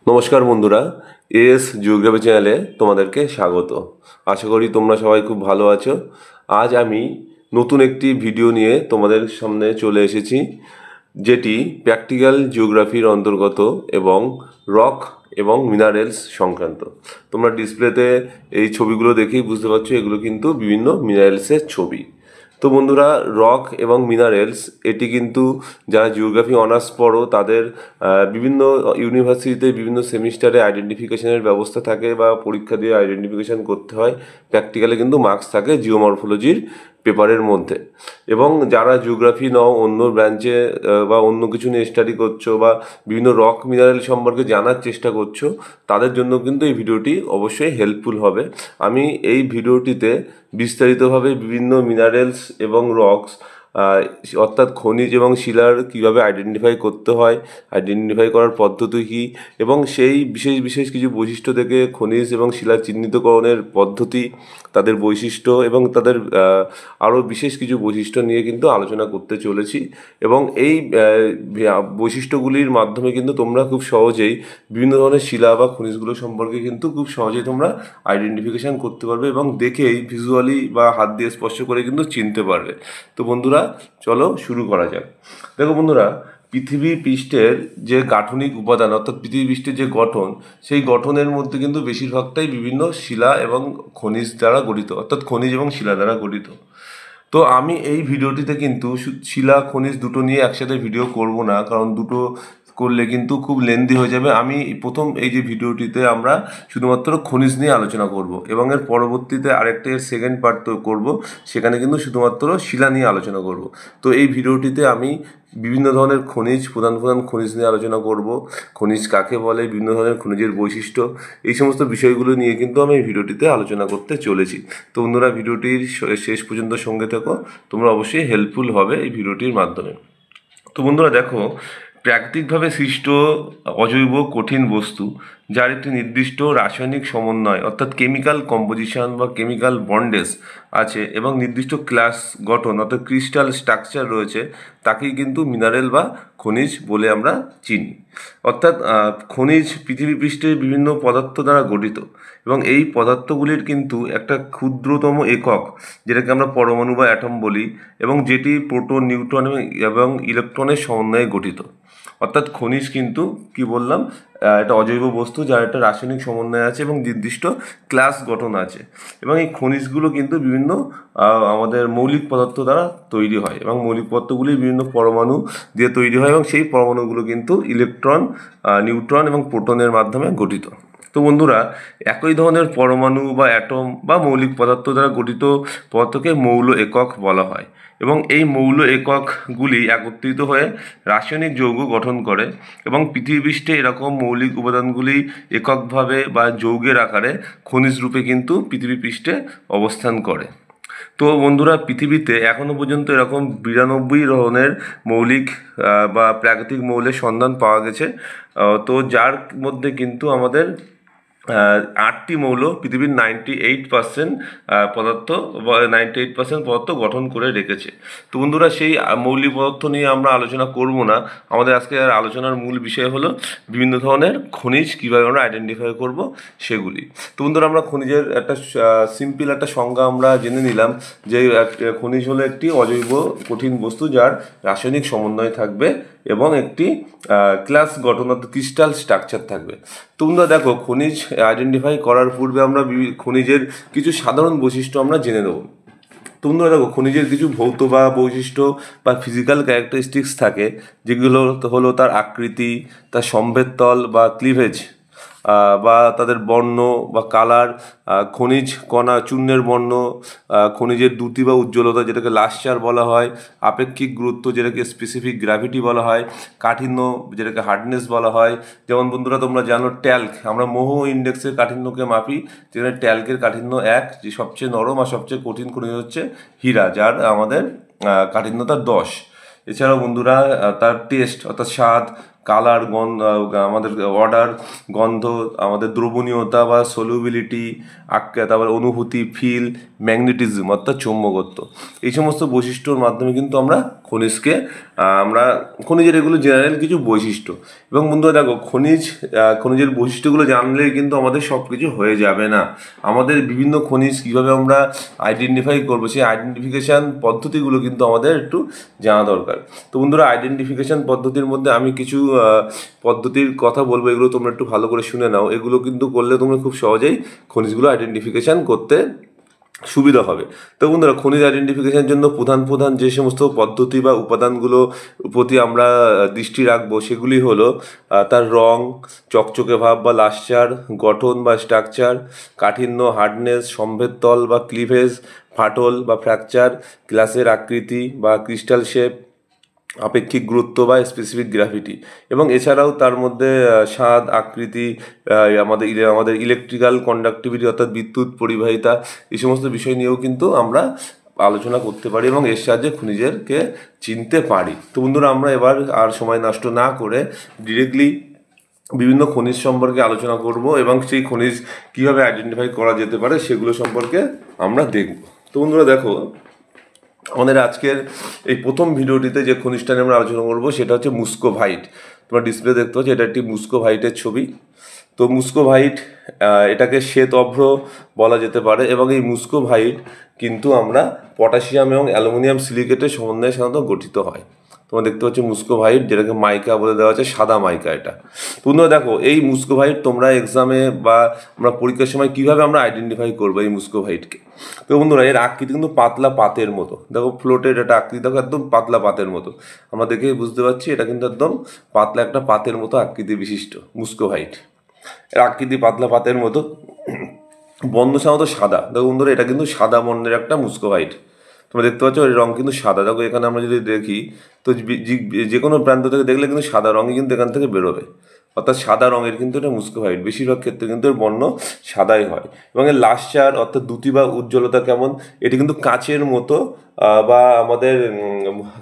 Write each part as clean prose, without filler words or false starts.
নমস্কার বন্ধুরা, S geography চ্যানেলে তোমাদেরকে স্বাগত। আশা করি তোমরা সবাই খুব ভালো আছো। আজ আমি নতুন একটি ভিডিও নিয়ে তোমাদের সামনে চলে এসেছি, যেটি প্র্যাকটিক্যাল জিওগ্রাফির অন্তর্গত এবং রক এবং মিনারেলস সংক্রান্ত। তোমরা ডিসপ্লেতে এই ছবিগুলো দেখেই বুঝতে পারছো এগুলো কিন্তু বিভিন্ন মিনারেলসের ছবি। তো বন্ধুরা, রক এবং মিনারেলস এটি কিন্তু যারা জিওগ্রাফি অনার্স পড়ো তাদের বিভিন্ন ইউনিভার্সিটিতে বিভিন্ন সেমিস্টারে আইডেন্টিফিকেশনের ব্যবস্থা থাকে বা পরীক্ষা দিয়ে আইডেন্টিফিকেশন করতে হয়। প্র্যাকটিক্যালে কিন্তু মার্কস থাকে জিওমরফোলজির পেপারের মধ্যে। এবং যারা জিওগ্রাফি নাও অন্য ব্রাঞ্চে বা অন্য কিছু নিয়ে স্টাডি করছো বা বিভিন্ন রক মিনারেল সম্পর্কে জানার চেষ্টা করছো, তাদের জন্য কিন্তু এই ভিডিওটি অবশ্যই হেল্পফুল হবে। আমি এই ভিডিওটিতে বিস্তারিতভাবে বিভিন্ন মিনারেলস এবং রকস অর্থাৎ খনিজ এবং শিলার কীভাবে আইডেন্টিফাই করতে হয়, আইডেন্টিফাই করার পদ্ধতি কী, এবং সেই বিশেষ বিশেষ কিছু বৈশিষ্ট্য থেকে খনিজ এবং শিলা চিহ্নিতকরণের পদ্ধতি, তাদের বৈশিষ্ট্য এবং তাদের আরও বিশেষ কিছু বৈশিষ্ট্য নিয়ে কিন্তু আলোচনা করতে চলেছি। এবং এই বৈশিষ্ট্যগুলির মাধ্যমে কিন্তু তোমরা খুব সহজেই বিভিন্ন ধরনের শিলা বা খনিজগুলো সম্পর্কে কিন্তু খুব সহজেই তোমরা আইডেন্টিফিকেশান করতে পারবে এবং দেখেই ভিজুয়ালি বা হাত দিয়ে স্পর্শ করে কিন্তু চিনতে পারবে। তো বন্ধুরা, চলো শুরু করা যাক। দেখো বন্ধুরা, পৃথিবী পৃষ্ঠের যে গাঠনিক উপাদান অর্থাৎ পৃথিবী পৃষ্ঠের যে গঠন, সেই গঠনের মধ্যে কিন্তু বেশিরভাগটাই বিভিন্ন শিলা এবং খনিজ দ্বারা গঠিত, অর্থাৎ খনিজ এবং শিলা দ্বারা গঠিত। তো আমি এই ভিডিওটিতে কিন্তু শিলা খনিজ দুটো নিয়ে একসাথে ভিডিও করব না, কারণ দুটো করলে কিন্তু খুব লেন্দি হয়ে যাবে। আমি প্রথম এই যে ভিডিওটিতে আমরা শুধুমাত্র খনিজ নিয়ে আলোচনা করব এবং এর পরবর্তীতে আরেকটা এর সেকেন্ড পার্ট করব, সেখানে কিন্তু শুধুমাত্র শিলা নিয়ে আলোচনা করব। তো এই ভিডিওটিতে আমি বিভিন্ন ধরনের খনিজ, প্রধান প্রধান খনিজ নিয়ে আলোচনা করব, খনিজ কাকে বলে, বিভিন্ন ধরনের খনিজের বৈশিষ্ট্য, এই সমস্ত বিষয়গুলো নিয়ে কিন্তু আমি এই ভিডিওটিতে আলোচনা করতে চলেছি। তো বন্ধুরা, ভিডিওটির শেষ পর্যন্ত সঙ্গে থেকো, তোমরা অবশ্যই হেল্পফুল হবে এই ভিডিওটির মাধ্যমে। তো বন্ধুরা দেখো, প্রাকৃতিকভাবে সৃষ্ট অজৈব কঠিন বস্তু যার একটি নির্দিষ্ট রাসায়নিক সমন্বয় অর্থাৎ কেমিক্যাল কম্পোজিশন বা কেমিক্যাল বন্ডেজ আছে এবং নির্দিষ্ট ক্লাস গঠন অর্থাৎ ক্রিস্টাল স্ট্রাকচার রয়েছে, তাকেই কিন্তু মিনারেল বা খনিজ বলে আমরা চিনি। অর্থাৎ খনিজ পৃথিবী পৃষ্ঠের বিভিন্ন পদার্থ দ্বারা গঠিত এবং এই পদার্থগুলির কিন্তু একটা ক্ষুদ্রতম একক, যেটাকে আমরা পরমাণু বা অ্যাটম বলি, এবং যেটি প্রোটন, নিউট্রন এবং ইলেকট্রনের সমন্বয়ে গঠিত। অর্থাৎ খনিজ কিন্তু কি বললাম, একটা অজৈব বস্তু যার একটা রাসায়নিক সমন্বয় আছে এবং নির্দিষ্ট ক্লাস গঠন আছে। এবং এই খনিজগুলো কিন্তু বিভিন্ন আমাদের মৌলিক পদার্থ দ্বারা তৈরি হয় এবং মৌলিক পদার্থগুলি বিভিন্ন পরমাণু দিয়ে তৈরি হয় এবং সেই পরমাণুগুলো কিন্তু ইলেকট্রন, নিউট্রন এবং প্রোটনের মাধ্যমে গঠিত। তো বন্ধুরা, একই ধরনের পরমাণু বা অ্যাটম বা মৌলিক পদার্থ দ্বারা গঠিত পদার্থকে মৌল একক বলা হয় এবং এই মৌল এককগুলি একত্রিত হয়ে রাসায়নিক যৌগ গঠন করে এবং পৃথিবী পৃষ্ঠে এরকম মৌলিক উপাদানগুলি এককভাবে বা যৌগের আকারে খনিজ রূপে কিন্তু পৃথিবী পৃষ্ঠে অবস্থান করে। তো বন্ধুরা, পৃথিবীতে এখনও পর্যন্ত এরকম 92 ধরনের মৌলিক বা প্রাকৃতিক মৌলের সন্ধান পাওয়া গেছে। তো যার মধ্যে কিন্তু আমাদের 8টি মৌল পৃথিবীর 98% পদার্থ বা 98% পদার্থ গঠন করে রেখেছে। তো বন্ধুরা, সেই মৌলিক পদার্থ নিয়ে আমরা আলোচনা করব না। আমাদের আজকে আলোচনার মূল বিষয় হলো বিভিন্ন ধরনের খনিজ কীভাবে আমরা আইডেন্টিফাই করব সেগুলি। তো বন্ধুরা, আমরা খনিজের একটা সিম্পল একটা সংজ্ঞা আমরা জেনে নিলাম যে খনিজ হলো একটি অজৈব কঠিন বস্তু যার রাসায়নিক সমন্বয় থাকবে এবং একটি ক্লাস গঠন অর্থাৎ ক্রিস্টাল স্ট্রাকচার থাকবে। তোমরা দেখো, খনিজ আইডেন্টিফাই করার পূর্বে আমরা খনিজের কিছু সাধারণ বৈশিষ্ট্য আমরা জেনে নেব। তোমরা দেখো, খনিজের কিছু ভৌত বা বৈশিষ্ট্য বা ফিজিক্যাল ক্যারেক্টারিস্টিক্স থাকে, যেগুলো হলো তার আকৃতি, তার সম্ভেদ তল বা ক্লিভেজ, বা তাদের বর্ণ বা কালার, খনিজ কণা চূর্ণের বর্ণ, খনিজের দ্যুতি বা উজ্জ্বলতা যেটাকে লাস্টার বলা হয়, আপেক্ষিক গুরুত্ব যেটাকে স্পেসিফিক গ্র্যাভিটি বলা হয়, কাঠিন্য যেটাকে হার্ডনেস বলা হয়। যেমন বন্ধুরা, তোমরা জানো ট্যাল্ক, আমরা মোহ ইন্ডেক্সের কাঠিন্যকে মাপি, যেখানে ট্যাল্কের কাঠিন্য 1, যে সবচেয়ে নরম আর সবচেয়ে কঠিন খনিজ হচ্ছে হীরা, যার আমাদের কাঠিন্যতা 10। এছাড়াও বন্ধুরা, তার টেস্ট অর্থাৎ স্বাদ, কালার, গন্ধ, আমাদের অর্ডার, গন্ধ, আমাদের দ্রবণীয়তা বা সলিউবিলিটি, তারপর অনুভূতি, ফিল, ম্যাগনেটিজম অর্থাৎ চৌম্বকত্ব, এই সমস্ত বৈশিষ্ট্যর মাধ্যমে কিন্তু আমরা খনিজের এগুলো জেনারেল কিছু বৈশিষ্ট্য। এবং বন্ধুরা দেখো, খনিজের বৈশিষ্ট্যগুলো জানলে কিন্তু আমাদের সব কিছু হয়ে যাবে না। আমাদের বিভিন্ন খনিজ কীভাবে আমরা আইডেন্টিফাই করবো, সেই আইডেন্টিফিকেশান পদ্ধতিগুলো কিন্তু আমাদের একটু জানা দরকার। তো বন্ধুরা, আইডেন্টিফিকেশান পদ্ধতির মধ্যে আমি কিছু পদ্ধতির কথা বলবো, এগুলো তোমরা একটু ভালো করে শুনে নাও। এগুলো কিন্তু করলে তোমরা খুব সহজেই খনিজগুলো আইডেন্টিফিকেশান করতে সুবিধা হবে। তো বন্ধুরা, খনিজ আইডেন্টিফিকেশনের জন্য প্রধান যে সমস্ত পদ্ধতি বা উপাদানগুলো প্রতি আমরা দৃষ্টি রাখবো সেগুলি হলো তার রং, চকচকে ভাব বা লাস্টার, গঠন বা স্ট্রাকচার, কাঠিন্য, হার্ডনেস, সম্ভেদ তল বা ক্লিভেজ, ফাটল বা ফ্র্যাকচার, গ্লাসের আকৃতি বা ক্রিস্টাল শেপ, আপেক্ষিক গুরুত্ব বা স্পেসিফিক গ্রাভিটি। এবং এছাড়াও তার মধ্যে স্বাদ, আকৃতি, আমাদের ইলেকট্রিক্যাল কন্ডাক্টিভিটি অর্থাৎ বিদ্যুৎ পরিবাহিতা, এই সমস্ত বিষয় নিয়েও কিন্তু আমরা আলোচনা করতে পারি এবং এর সাহায্যে খনিজেরকে চিনতে পারি। তো বন্ধুরা, আমরা এবার আর সময় নষ্ট না করে ডিরেক্টলি বিভিন্ন খনিজ সম্পর্কে আলোচনা করব এবং সেই খনিজ কীভাবে আইডেন্টিফাই করা যেতে পারে সেগুলো সম্পর্কে আমরা দেখব। তো বন্ধুরা দেখো, আমাদের আজকের এই প্রথম ভিডিওটিতে যে খনিজটা নিয়ে আমরা আলোচনা করবো সেটা হচ্ছে মুস্কোভাইট। তোমরা ডিসপ্লে দেখতে পাচ্ছ, এটা একটি মুস্কোভাইটের ছবি। তো মুস্কোভাইট, এটাকে শ্বেত অভ্র বলা যেতে পারে এবং এই মুস্কোভাইট কিন্তু আমরা পটাশিয়াম এবং অ্যালুমিনিয়াম সিলিকেটের সমন্বয়ে সাধারণত গঠিত হয়। তোমরা দেখতে পাচ্ছ মুস্কোভাইট, যেটাকে মাইকা বলে দেওয়া আছে, সাদা মাইকা এটা। তোমরা দেখো, এই মুস্কোভাইট তোমরা এক্সামে বা আমরা পরীক্ষার সময় কীভাবে আমরা আইডেন্টিফাই করবো এই মুস্কোভাইটকে। তো বন্ধুরা, এর আকৃতি কিন্তু পাতলা পাতের মতো। দেখো ফ্লোটের একটা আকৃতি, দেখো একদম পাতলা পাতের মতো। আমরা দেখে বুঝতে পারছি এটা কিন্তু একদম পাতলা একটা পাতের মতো আকৃতি বিশিষ্ট মুস্কোভাইট। এর আকৃতি পাতলা পাতের মতো, বর্ণ সাধারণত সাদা। দেখো বন্ধুরা, এটা কিন্তু সাদা বর্ণের একটা মুস্কোভাইট। তোমরা দেখতে পাচ্ছ এর রং কিন্তু সাদা। দেখো এখানে আমরা যদি দেখি, তো যে কোনো প্রান্ত থেকে দেখলে কিন্তু সাদা রঙই কিন্তু এখান থেকে বেরোবে, অর্থাৎ সাদা রঙের কিন্তু এটা মুস্কোভাইট। বেশিরভাগ ক্ষেত্রে কিন্তু এর বর্ণ সাদাই হয়। এবং এর লাস্টার অর্থাৎ দ্যুতি বা উজ্জ্বলতা কেমন, এটি কিন্তু কাচের মতো বা আমাদের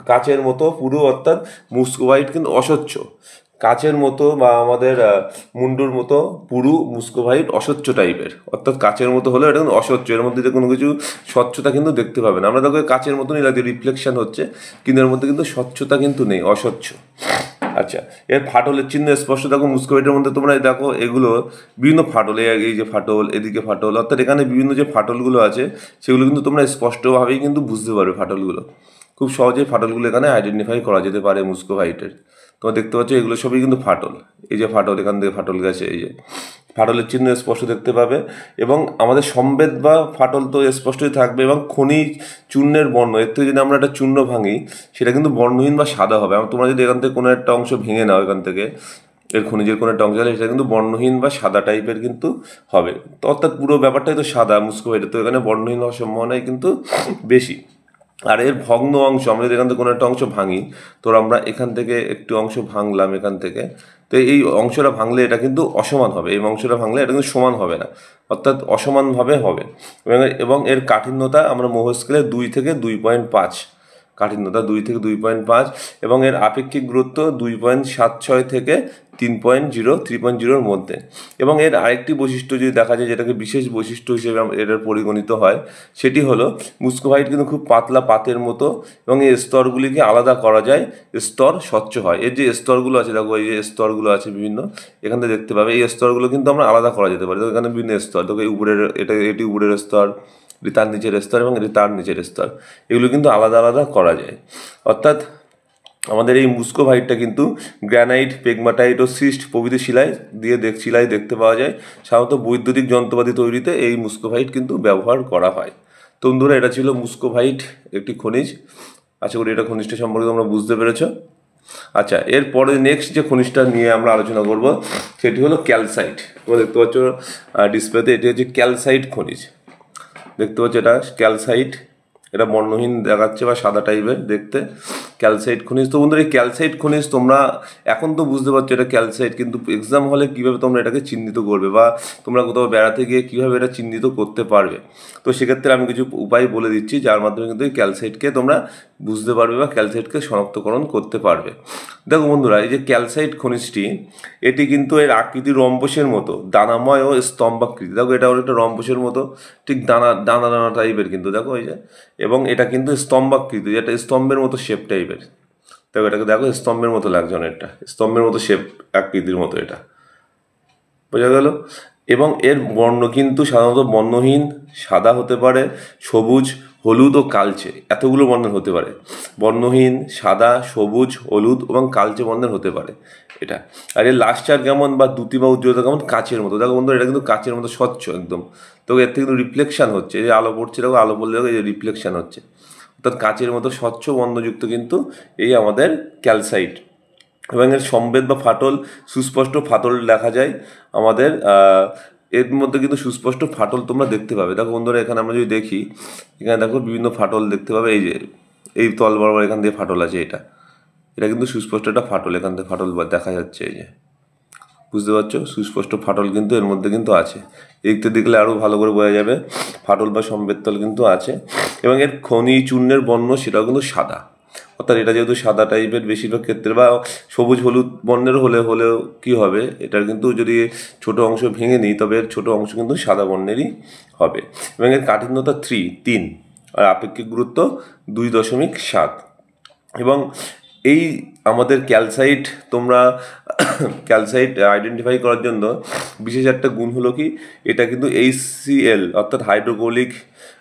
কাচের মতো পুরু, অর্থাৎ মুস্কোভাইট কিন্তু অস্বচ্ছ। কাচের মতো বা আমাদের মুন্ডুর মতো পুরু মুস্কোভাইট অস্বচ্ছ টাইপের, অর্থাৎ কাচের মতো হলেও এটা কিন্তু অস্বচ্ছ। এর মধ্যে কোনো কিছু স্বচ্ছতা কিন্তু দেখতে পাবে না। আমরা দেখো কাচের মতনই লাগে, রিফ্লেকশন হচ্ছে, কিন্তু এর মধ্যে কিন্তু স্বচ্ছতা কিন্তু নেই, অস্বচ্ছ। আচ্ছা, এর ফাটলের চিহ্ন স্পষ্ট। দেখো মুস্কোভাইটের মধ্যে তোমরা দেখো এগুলো বিভিন্ন ফাটল, এই যে ফাটল, এদিকে ফাটল, অর্থাৎ এখানে বিভিন্ন যে ফাটলগুলো আছে সেগুলো কিন্তু তোমরা স্পষ্টভাবেই কিন্তু বুঝতে পারবে। ফাটলগুলো খুব সহজেই ফাটলগুলো এখানে আইডেন্টিফাই করা যেতে পারে মুস্কোভাইটের। তোমরা দেখতে পাচ্ছ এগুলো সবই কিন্তু ফাটল। এই যে ফাটল, এখান থেকে ফাটল গেছে, এই যে ফাটলের চিহ্ন স্পষ্ট দেখতে পাবে। এবং আমাদের সম্বেদ বা ফাটল তো স্পষ্টই থাকবে। এবং খনিজ চূর্ণের বর্ণ, এর থেকে যদি আমরা একটা চূর্ণ ভাঙি সেটা কিন্তু বর্ণহীন বা সাদা হবে। তোমরা যদি এখান থেকে কোনো একটা অংশ ভেঙে নাও, এখান থেকে এর খনিজের কোনো একটা অংশ হলে সেটা কিন্তু বর্ণহীন বা সাদা টাইপের কিন্তু হবে। তো অর্থাৎ পুরো ব্যাপারটাই তো সাদা মুস্কোভাইটের, তো এখানে বর্ণহীন হওয়ার সম্ভাবনাই কিন্তু বেশি। আর এর ভগ্ন অংশ, আমরা যদি এখান থেকে কোনো একটা অংশ ভাঙি, তো আমরা এখান থেকে একটু অংশ ভাঙলাম এখান থেকে, তো এই অংশটা ভাঙলে এটা কিন্তু অসমান হবে। এই অংশটা ভাঙলে এটা কিন্তু সমান হবে না, অর্থাৎ অসমানভাবে হবে। এবং এর কাঠিন্যতা আমরা মোহ স্কেলে 2 থেকে 2.5, কাঠিন্যতা 2 থেকে 2.5। এবং এর আপেক্ষিক গুরুত্ব 2.76 থেকে 3.0 মধ্যে। এবং এর আরেকটি বৈশিষ্ট্য যদি দেখা যায়, যেটাকে বিশেষ বৈশিষ্ট্য হিসেবে এর পরিগণিত হয়, সেটি হলো মুস্কোভাইট কিন্তু খুব পাতলা পাতের মতো এবং এই স্তরগুলিকে আলাদা করা যায়, স্তর স্বচ্ছ হয়। এর যে স্তরগুলো আছে, দেখো এই যে স্তরগুলো আছে বিভিন্ন, এখান থেকে দেখতে পাবে এই স্তরগুলো কিন্তু আমরা আলাদা করা যেতে পারে। তো এখানে বিভিন্ন স্তর, দেখো এই উপরের, এটি উপরের স্তর, এটি তার নিচের স্তর এবং এটি তার নিচের স্তর, এগুলো কিন্তু আলাদা আলাদা করা যায়। অর্থাৎ আমাদের এই মুস্কোভাইটটা কিন্তু গ্রানাইট, পেগমাটাইট ও সিস্ট প্রভৃতি শিলায় দেখতে পাওয়া যায়। সাধারণত বৈদ্যুতিক যন্ত্রপাতি তৈরিতে এই মুস্কোভাইট কিন্তু ব্যবহার করা হয়। তো বন্ধুরা, এটা ছিল মুস্কোভাইট, একটি খনিজ। আশা করি এটা খনিজটা সম্পর্কে তোমরা বুঝতে পেরেছো। আচ্ছা, এরপরে নেক্সট যে খনিজটা নিয়ে আমরা আলোচনা করব সেটি হলো ক্যালসাইট। তোমরা দেখতে পাচ্ছ ডিসপ্লেতে, এটি হচ্ছে ক্যালসাইট খনিজ। দেখতে পাচ্ছ এটা ক্যালসাইট, এটা বর্ণহীন দেখাচ্ছে বা সাদা টাইপের দেখতে ক্যালসাইট খনিজ। তো বন্ধুরা এই ক্যালসাইট খনিজ তোমরা এখন তো বুঝতে পারছো এটা ক্যালসাইট, কিন্তু এক্সাম হলে কীভাবে তোমরা এটাকে চিহ্নিত করবে বা তোমরা কোথাও বেড়াতে গিয়ে কীভাবে এটা চিহ্নিত করতে পারবে, তো সেক্ষেত্রে আমি কিছু উপায় বলে দিচ্ছি যার মাধ্যমে কিন্তু এই ক্যালসাইটকে তোমরা বুঝতে পারবে বা ক্যালসাইটকে শনাক্তকরণ করতে পারবে। দেখো বন্ধুরা, এই যে ক্যালসাইট খনিজটি এটি কিন্তু এর আকৃতি রম্বসের মতো, দানাময় ও স্তম্ভাকৃতি। দেখো এটা অনেকটা রম্বসের মতো, ঠিক দানা দানা দানা টাইপের কিন্তু দেখো এই যে, এবং এটা কিন্তু স্তম্ভাকৃতি, যেটা স্তম্ভের মতো শেপ টাইপের। দেখো এটাকে দেখো স্তম্ভের মতো লাগছে অনেকটা, স্তম্ভের মতো শেপ আকৃতির মতো এটা, বোঝা গেল। এবং এর বর্ণ কিন্তু সাধারণত বর্ণহীন, সাদা হতে পারে, সবুজ, হলুদ ও কালচে, এতগুলো বর্ণের হতে পারে। বর্ণহীন, সাদা, সবুজ, হলুদ এবং কালচে বর্ণের হতে পারে এটা। আর এর লাস্টার কেমন বা দ্যুতি বা উজ্জ্বলতা কেমন, কাচের মতো। দেখো বন্ধু এটা কিন্তু কাচের মতো স্বচ্ছ একদম। তো এর থেকে কিন্তু রিফ্লেকশান হচ্ছে, এই যে আলো পড়ছে দেখো, আলো পড়লে দেখো এই যে রিফ্লেকশান হচ্ছে, অর্থাৎ কাচের মতো স্বচ্ছ বর্ণযুক্ত কিন্তু এই আমাদের ক্যালসাইট। এবং এর সম্বেদ বা ফাটল, সুস্পষ্ট ফাটল দেখা যায় আমাদের, এর মধ্যে কিন্তু সুস্পষ্ট ফাটল তোমরা দেখতে পাবে। দেখো বন্ধুরা এখানে আমরা যদি দেখি, এখানে দেখো বিভিন্ন ফাটল দেখতে পাবে, এই যে এই তল বরাবর এখান দিয়ে ফাটল আছে, এটা কিন্তু সুস্পষ্ট একটা ফাটল, এখান থেকে ফাটল দেখা যাচ্ছে, এই যে বুঝতে পারছো, সুস্পষ্ট ফাটল কিন্তু এর মধ্যে কিন্তু আছে। এদিকটা দেখলে আরও ভালো করে বোঝা যাবে, ফাটল বা সম্বেদতল কিন্তু আছে। এবং এর খনি চূর্ণের বর্ণ সেটাও কিন্তু সাদা, অর্থাৎ এটা যেহেতু সাদা টাইপের বেশিরভাগ ক্ষেত্রে, বা সবুজ হলুদ বর্ণের হলেও কি হবে, এটার কিন্তু যদি ছোট অংশ ভেঙে নিই তবে এর ছোট অংশ কিন্তু সাদা বর্ণেরই হবে। এবং এর কাঠিন্যতা 3 আর আপেক্ষিক গুরুত্ব 2.7। এবং এই আমাদের ক্যালসাইট তোমরা ক্যালসাইট আইডেন্টিফাই করার জন্য বিশেষ একটা গুণ হলো কি, এটা কিন্তু HCl অর্থাৎ হাইড্রোক্লোরিক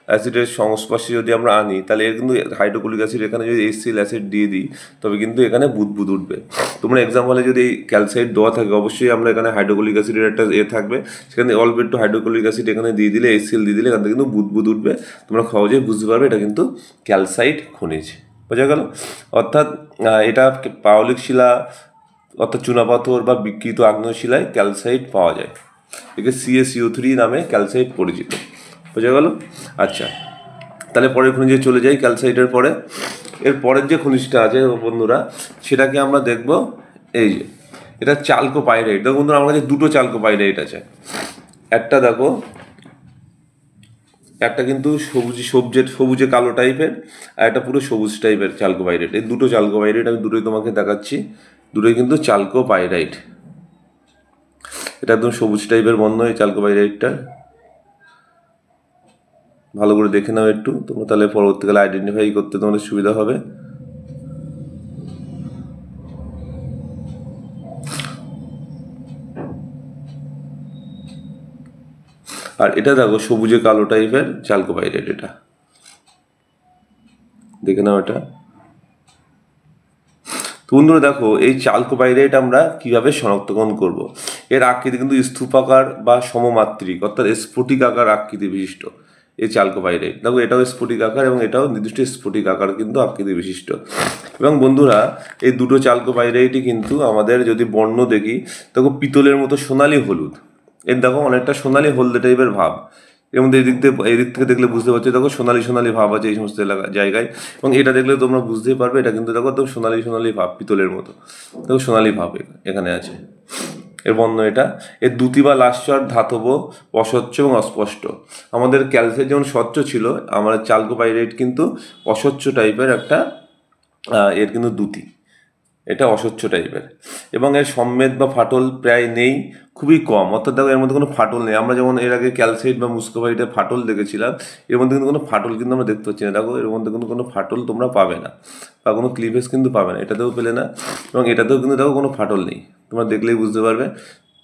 অ্যাসিডের সংস্পর্শে যদি আমরা আনি, তাহলে এর কিন্তু হাইড্রোক্লোরিক অ্যাসিড এখানে যদি HCl অ্যাসিড দিয়ে দিই তবে কিন্তু এখানে বুদবুদ উঠবে। তোমরা এক্সাম হলে যদি ক্যালসাইট দেওয়া থাকে অবশ্যই আমরা এখানে হাইড্রোক্লোরিক অ্যাসিডের একটা থাকবে, সেখানে অল্প একটু হাইড্রোক্লোরিক অ্যাসিড এখানে দিয়ে দিলে, HCl দিয়ে দিলে এখান থেকে কিন্তু বুদবুদ উঠবে। তোমরা সহজেই বুঝতে পারবে এটা কিন্তু ক্যালসাইট খনিজ, বোঝা গেল। অর্থাৎ এটা পাললিক শিলা অর্থাৎ চুনাপাথর বা বিকৃত আগ্নেয় শিলায় ক্যালসাইট পাওয়া যায়, একে CaCO3 নামে ক্যালসাইট পরিচিত, বোঝা গেল। আচ্ছা, তাহলে পরের খনিজে চলে যাই। ক্যালসাইটের পরে এর পরের যে খনিজটা আছে বন্ধুরা, সেটাকে আমরা দেখব, এই যে এটা চালকোপাইরাইট। দেখো বন্ধুরা আমার কাছে দুটো চালকোপাইরাইট আছে, একটা দেখো, একটা কিন্তু সবুজে কালো টাইপের, আর একটা পুরো সবুজ টাইপের চালকোপাইরাইট। এই দুটো চালকোপাইরাইট আমি দুটোই তোমাকে দেখাচ্ছি, দুটোই কিন্তু চালকোপাইরাইট। এটা একদম সবুজ টাইপের বর্ণ এই চালকোপাইরাইটটা, ভালো করে দেখে নাও একটু তোমরা, তাহলে পরবর্তীকালে আইডেন্টিফাই করতে তোমাদের সুবিধা হবে। আর এটা দেখো সবুজে কালো টাইপের চালকোপাইরাইট, এটা দেখে নাও এটা। বন্ধুরা দেখো এই চালকোপাইরাইট আমরা কিভাবে শনাক্তকরণ করব। এর আকৃতি কিন্তু স্তূপাকার বা সমমাত্রিক, অর্থাৎ স্ফটিক আকার আকৃতি বিশিষ্ট এই চালকোপাইরাইট। দেখো এটাও স্ফটিক আকার এবং এটাও নির্দিষ্ট স্ফটিক আকার কিন্তু আকৃতি বিশিষ্ট। এবং বন্ধুরা এই দুটো চালকোপাইরাইটই কিন্তু আমাদের যদি বর্ণ দেখি, দেখো পিতলের মতো সোনালি হলুদ, এর দেখো অনেকটা সোনালি হলদে টাইপের ভাব। এর মধ্যে এদিক থেকে দেখলে বুঝতে পারছো, দেখো সোনালি ভাব আছে এই সমস্ত জায়গায়। এবং এটা দেখলে তোমরা বুঝতেই পারবে এটা কিন্তু দেখো একদম সোনালি ভাব, পিতলের মতো, দেখো সোনালি ভাব এখানে আছে এর বর্ণ এটা। এর দ্যুতি বা লাস্টার ধাতব, অস্বচ্ছ এবং অস্পষ্ট। আমাদের ক্যালসাইট যেমন স্বচ্ছ ছিল, আমাদের চালকোপাইরাইট কিন্তু অস্বচ্ছ টাইপের একটা, এর কিন্তু দ্যুতি, এটা অস্বচ্ছ টাইপের। এবং এর সম্মেদ বা ফাটল প্রায় নেই, খুবই কম, অর্থাৎ দেখো এর মধ্যে কোনো ফাটল নেই। আমরা যেমন এর আগে ক্যালসাইট বা মুস্কোভাইটে ফাটল দেখেছিলাম, এর মধ্যে কিন্তু কোনো ফাটল কিন্তু আমরা দেখতে পাচ্ছি না। দেখো এর মধ্যে কিন্তু কোনো ফাটল তোমরা পাবে না, বা কোনো ক্লিভেজ কিন্তু পাবে না, এটাতেও পেলে না। এবং এটাতেও কিন্তু দেখো কোনো ফাটল নেই, তোমরা দেখলেই বুঝতে পারবে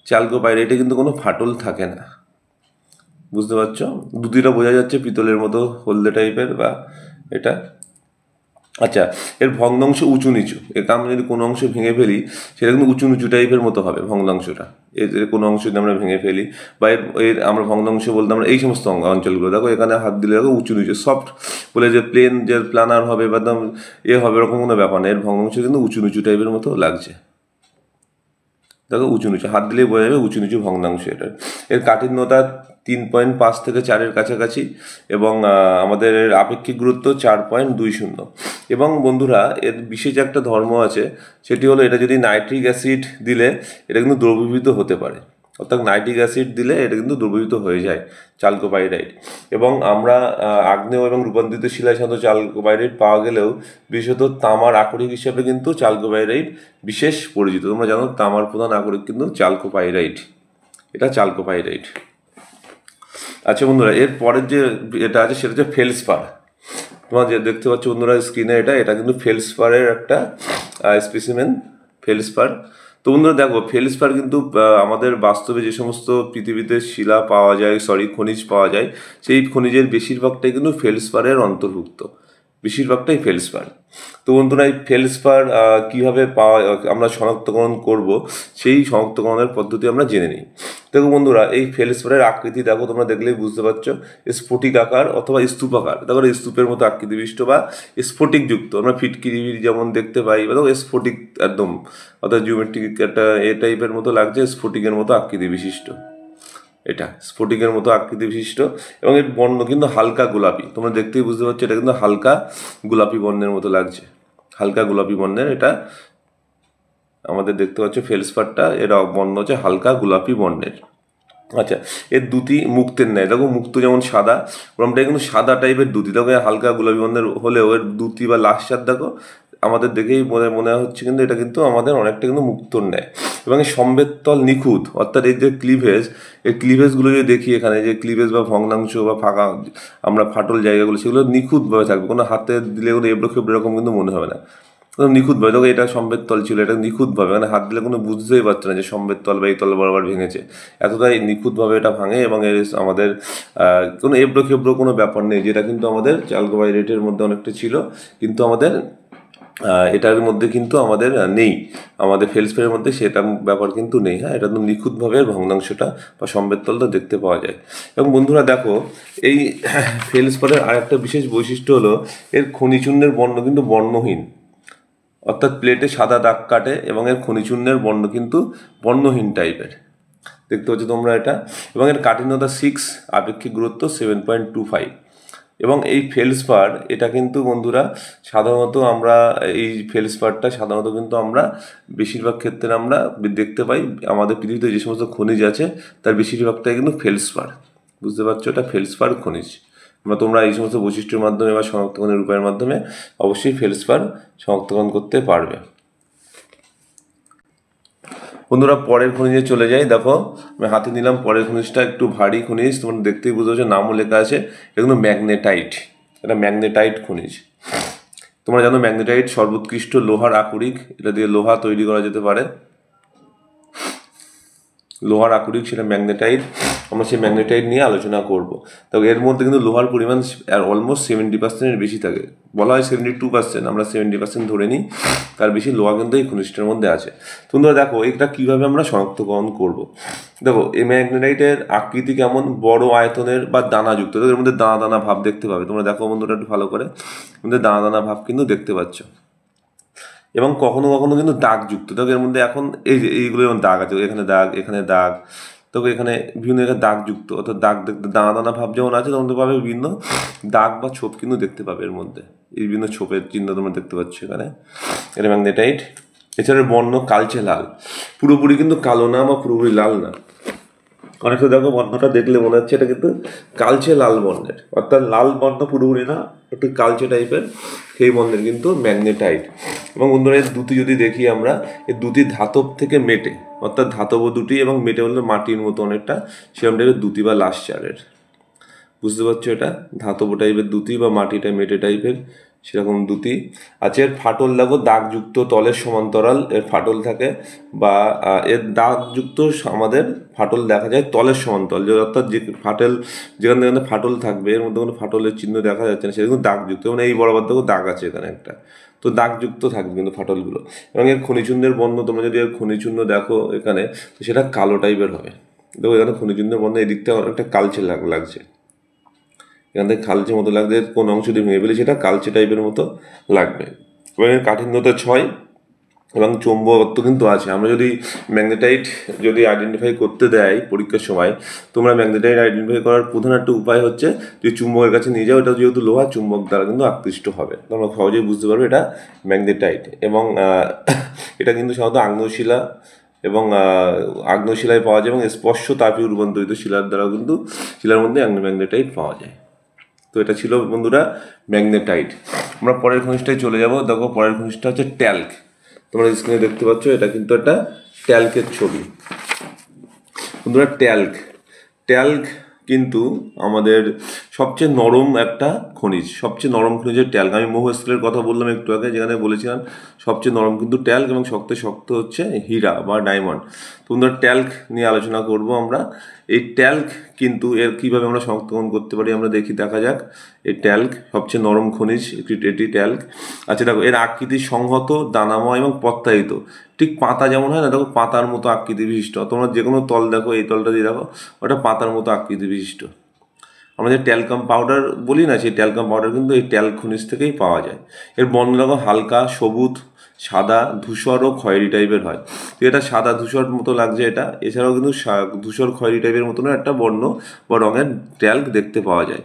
চালকোপাইরাইটে কিন্তু কোনো ফাটল থাকে না, বুঝতে পারছো। দুটিটা বোঝা যাচ্ছে পিতলের মতো হলদে টাইপের বা এটা। আচ্ছা, এর ভগ্নাংশ উঁচু নিচু, এটা আমরা যদি কোনো অংশ ভেঙে ফেলি সেটা কিন্তু উঁচু নিচু টাইপের মতো হবে ভগ্নাংশটা। এর কোনো অংশ যদি আমরা ভেঙে ফেলি বা এর আমরা ভগ্নাংশ বলতে আমরা এই সমস্ত অঞ্চলগুলো দেখো, এখানে হাত দিলে দেখো উঁচু নিচু, সফট বলে যে প্লেন যে প্লানার হবে বা একদম হবে এরকম কোনো ব্যাপার না, এর ভগ্নাংশ কিন্তু উঁচু নিচু টাইপের মতো লাগছে, দেখো উঁচু নিচু, হাত দিলেই বোঝা যাবে উঁচু নিচু ভগ্নাংশ এটা। এর কাঠিন্যতা 3.5 থেকে 4-এর কাছাকাছি এবং আমাদের এর আপেক্ষিক গুরুত্ব 4.20। এবং বন্ধুরা এর বিশেষ একটা ধর্ম আছে, সেটি হলো এটা যদি নাইট্রিক অ্যাসিড দিলে এটা কিন্তু দ্রবীভূত হতে পারে, অর্থাৎ নাইট্রিক অ্যাসিড দিলে এটা কিন্তু দ্রবীভূত হয়ে যায় চালকোপাইরাইট। এবং আমরা আগ্নেয় এবং রূপান্তরিত শিলায় সাধারণত চালকোপাইরাইট পাওয়া গেলেও বিশেষত তামার আকরিক হিসেবে কিন্তু চালকোপাইরাইট বিশেষ পরিচিত। তোমরা জানো তামার প্রধান আকরিক কিন্তু চালকোপাইরাইট, এটা চালকোপাইরাইট। আচ্ছা বন্ধুরা, এর পরের যে এটা আছে সেটা হচ্ছে ফেলসপার। তোমরা যে দেখতে পাচ্ছ বন্ধুরা স্ক্রিনে, এটা কিন্তু ফেলসপারের একটা স্পেসিমেন, ফেলসপার। তো বন্ধুরা দেখো, ফেলসপার কিন্তু আমাদের বাস্তবে যে সমস্ত পৃথিবীতে শিলা পাওয়া যায়, খনিজ পাওয়া যায়, সেই খনিজের বেশিরভাগটাই কিন্তু ফেলসপারের অন্তর্ভুক্ত, বেশিরভাগটাই ফেলসপার। তো বন্ধুরা এই ফেলসপার কীভাবে আমরা শনাক্তকরণ করব, সেই শনাক্তকরণের পদ্ধতি আমরা জেনে নিই। দেখো বন্ধুরা, এই ফেলসপারের আকৃতি দেখো, তোমরা দেখলেই বুঝতে পারছো স্ফটিক আকার অথবা স্তূপাকার। দেখো স্তূপের মতো আকৃতি বিশিষ্ট বা স্ফটিকযুক্ত, আমরা ফিটকিরির যেমন দেখতে পাই, বা দেখো স্ফটিক একদম, অর্থাৎ জিওমেট্রিক একটা এ টাইপের মতো লাগছে, স্ফটিকের মতো আকৃতি বিশিষ্ট, এটা স্ফটিকের মতো আকৃতি বিশিষ্ট। এবং এর বর্ণ কিন্তু হালকা গোলাপি, তোমরা দেখতেই বুঝতে পারছো এটা কিন্তু হালকা গোলাপি বর্ণের মতো লাগছে, হালকা গোলাপি বর্ণের। এটা আমাদের দেখতে পাচ্ছ ফেলসপারটা, এর বর্ণ হচ্ছে হালকা গোলাপি বর্ণের। আচ্ছা, এর দুটি মুক্তের ন্যায়, দেখো মুক্ত যেমন সাদা, ওরমটা কিন্তু সাদা টাইপের দুটি, দেখো হালকা গোলাপি বর্ণের হলেও এর দুটি বা লাস্টার দেখো আমাদের দেখেই মনে হচ্ছে কিন্তু এটা কিন্তু আমাদের অনেকটা কিন্তু মুক্তর ন্যায়। এবং এই সম্বেদতল নিখুঁত, অর্থাৎ এই যে ক্লিভেজ, এই ক্লিভেজগুলো যদি দেখি এখানে, যে ক্লিভেজ বা ভগ্নাংশ বা ফাঁকা আমরা ফাটল জায়গাগুলো, সেগুলো নিখুঁতভাবে থাকবে, কোনো হাতে দিলে কোনো এবড়ো খেবড়ো এরকম কিন্তু মনে হবে না, নিখুঁতভাবে। দেখো এটা সম্বেদতল ছিল, এটা নিখুঁতভাবে, মানে হাত দিলে কোনো বুঝতেই পারছে না যে সম্বেদতল বা এই তল বরাবর ভেঙেছে, এতটাই নিখুঁতভাবে এটা ভাঙে। এবং এর আমাদের কোনো এবড়ো খেবড়ো কোনো ব্যাপার নেই, যেটা কিন্তু আমাদের চালকোপাইরাইটের মধ্যে অনেকটা ছিল, কিন্তু আমাদের এটার মধ্যে কিন্তু আমাদের নেই, আমাদের ফেলসপারের মধ্যে সেটা ব্যাপার কিন্তু নেই। হ্যাঁ, এটা একদম নিখুঁতভাবে ভগ্নাংশটা বা সম্বেদতলটা দেখতে পাওয়া যায়। এবং বন্ধুরা দেখো, এই ফেলসপারের আর একটা বিশেষ বৈশিষ্ট্য হলো এর খনিচূর্ণের বর্ণ কিন্তু বর্ণহীন, অর্থাৎ প্লেটে সাদা দাগ কাটে, এবং এর খনিচূর্ণের বর্ণ কিন্তু বর্ণহীন টাইপের, দেখতে পাচ্ছ তোমরা এটা। এবং এর কাঠিন্যতা 6, আপেক্ষিক গুরুত্ব 7.25। এবং এই ফেলসপার এটা কিন্তু বন্ধুরা সাধারণত আমরা এই ফেলসপারটা সাধারণত কিন্তু আমরা বেশিরভাগ ক্ষেত্রে আমরা দেখতে পাই, আমাদের পৃথিবীতে যে সমস্ত খনিজ আছে তার বেশিরভাগটাই কিন্তু ফেলসপার, বুঝতে পারছো, এটা ফেলসপার খনিজ। তোমরা এই সমস্ত বৈশিষ্ট্যের মাধ্যমে বা শনাক্তকরণের উপায়ের মাধ্যমে অবশ্যই ফেলসপার শনাক্তকরণ করতে পারবে। বন্ধুরা পরের খনিজে চলে যাই। দেখো আমি হাতে নিলাম পরের খনিজটা, একটু ভারী খনিজ, তোমরা দেখতেই বুঝতে পারছো, নামও লেখা আছে, এটা কিন্তু ম্যাগনেটাইট, এটা ম্যাগনেটাইট খনিজ। তোমরা জানো ম্যাগনেটাইট সর্বোৎকৃষ্ট লোহার আকরিক, এটা দিয়ে লোহা তৈরি করা যেতে পারে, লোহার আকরিক সেটা ম্যাগনেটাইট। আমরা সেই ম্যাগনেটাইট নিয়ে আলোচনা করব। তবে এর মধ্যে কিন্তু লোহার পরিমাণ অলমোস্ট 70%-এর বেশি থাকে, বলা হয় 72%, আমরা 70% ধরে নিই, তার বেশি লোহা কিন্তু এই খনিজটার মধ্যে আছে। তোমরা দেখো এটা কীভাবে আমরা শনাক্তকরণ করব। দেখো এই ম্যাগনেটাইটের আকৃতি কেমন, বড় আয়তনের বা দানাযুক্ত, এর মধ্যে দানা দানা ভাব দেখতে পাবে, তোমরা দেখো বন্ধুরা একটু ভালো করে, মধ্যে দানা দানা ভাব কিন্তু দেখতে পাচ্ছ। এবং কখনো কখনো কিন্তু দাগযুক্ত, দেখো এর মধ্যে এখন এই যে এইগুলো যেমন দাগ আছে, এখানে দাগ, এখানে দাগ, তবে এখানে বিভিন্ন জায়গায় দাগযুক্ত, অর্থাৎ দাগ দেখতে দানা দানা ভাব যেমন আছে, তোমরা পাবে বিভিন্ন দাগ বা ছোপ কিন্তু দেখতে পাবে এর মধ্যে, এই বিভিন্ন ছোপের চিহ্ন তোমরা দেখতে পাচ্ছ এখানে, এটা ম্যাগনেটাইট। এছাড়া বর্ণ কালচে লাল, পুরোপুরি কিন্তু কালো না বা পুরোপুরি লাল না, অনেকটা দেখো বর্ণটা দেখলে মনে হচ্ছে এটা কিন্তু কালচে লাল বর্ণের, অর্থাৎ লাল বর্ণ পুরোপুরি না, একটু কালচে টাইপের, সেই বর্ণের কিন্তু ম্যাগনেটাইট। এবং বন্ধুরা এর দুটি যদি দেখি আমরা, এর দুটি ধাতব থেকে মেটে, অর্থাৎ ধাতব দুটি এবং মেটে বললে মাটির মতো অনেকটা, সেরকম টাইপের দুটি বা লাস্টারের, বুঝতে পারছো, এটা ধাতব টাইপের দুটি বা মাটিটা মেটে টাইপের সেরকম দুটি আছে। এর ফাটল দেখো দাগযুক্ত, তলের সমান্তরাল এর ফাটল থাকে, বা এর দাগযুক্ত আমাদের ফাটল দেখা যায় তলের সমান্তরাল, অর্থাৎ যে ফাটল যেখানে যেখানে ফাটল থাকবে এর মধ্যে কোনো ফাটলের চিহ্ন দেখা যাচ্ছে না, সেরকম দাগযুক্ত, মানে এই বরাবর দেখো দাগ আছে এখানে একটা, তো দাগযুক্ত থাকবে কিন্তু ফাটলগুলো। এবং এর খনিচূর্ণের বর্ণ, তোমরা যদি এর খনিচূর্ণ দেখো এখানে, তো সেটা কালো টাইপের হবে, দেখো এখানে খনিচূর্ণের বর্ণ এদিকটা অনেকটা কালচে লাগছে, এখান থেকে কালচে মতো লাগবে, কোন অংশ দিয়ে ভেঙে ফেলে সেটা কালচে টাইপের মতো লাগবে। এবং এর কাঠিন্যতা 6, এবং চৌম্বকত্ব কিন্তু আছে। আমরা যদি ম্যাগনেটাইট যদি আইডেন্টিফাই করতে দেয় পরীক্ষার সময়, তোমরা ম্যাগনেটাইট আইডেন্টিফাই করার প্রধান একটা উপায় হচ্ছে যে চুম্বকের কাছে নিয়ে যাও, এটা যেহেতু লোহা, চুম্বক দ্বারা কিন্তু আকৃষ্ট হবে, তোমরা সহজেই বুঝতে পারবে এটা ম্যাগনেটাইট। এবং এটা কিন্তু সাধারণত আগ্নেয়শিলা এবং আগ্নেয়শিলায় পাওয়া যায়, এবং স্পর্শ তাপীয় রূপান্তরিত শিলার দ্বারাও কিন্তু শিলার মধ্যে ম্যাগনেটাইট পাওয়া যায়। তো এটা ছিল বন্ধুরা ম্যাগনেটাইট। আমরা পরের খনিজটায় চলে যাব। দেখো পরের খনিজটা হচ্ছে ট্যাল্ক। তোমরা স্ক্রিনে দেখতে পাচ্ছ, এটা কিন্তু একটা ট্যাল্কের ছবি। বন্ধুরা ট্যাল্ক কিন্তু আমাদের সবচেয়ে নরম একটা খনিজ, সবচেয়ে নরম খনিজের ট্যাল্ক। আমি মৌহ স্কেলের কথা বললাম একটু আগে, যেখানে বলেছিলাম সবচেয়ে নরম কিন্তু ট্যাল্ক এবং শক্ত হচ্ছে হীরা বা ডায়মন্ড। বন্ধুরা ট্যাল্ক নিয়ে আলোচনা করব আমরা। এই ট্যাল্ক কিন্তু এর কীভাবে আমরা শনাক্তকরণ করতে পারি আমরা দেখা যাক। এই ট্যাল্ক সবচেয়ে নরম খনিজ এটি ট্যাল্ক। আচ্ছা দেখো, এর আকৃতি সংহত, দানাময় এবং প্রত্যায়িত, ঠিক পাতা যেমন হয় না, দেখো পাতার মতো আকৃতি বিশিষ্ট। তোমরা যে কোনো তল দেখো, এই তলটা দিয়ে দেখো, ওটা পাতার মতো আকৃতি বিশিষ্ট। আমরা যে ট্যালকাম পাউডার বলি না, সেই ট্যালকাম পাউডার কিন্তু এই ট্যাল্ক খনিজ থেকেই পাওয়া যায়। এর বর্ণ দেখো হালকা সবুজ, সাদা, ধূসর ও খয়েরি টাইপের হয়। তো এটা সাদা ধূসর মতো লাগছে এটা। এছাড়াও কিন্তু ধূসর খয়েরি টাইপের মতনও একটা বর্ণ বা রঙের ট্যাল্ক দেখতে পাওয়া যায়,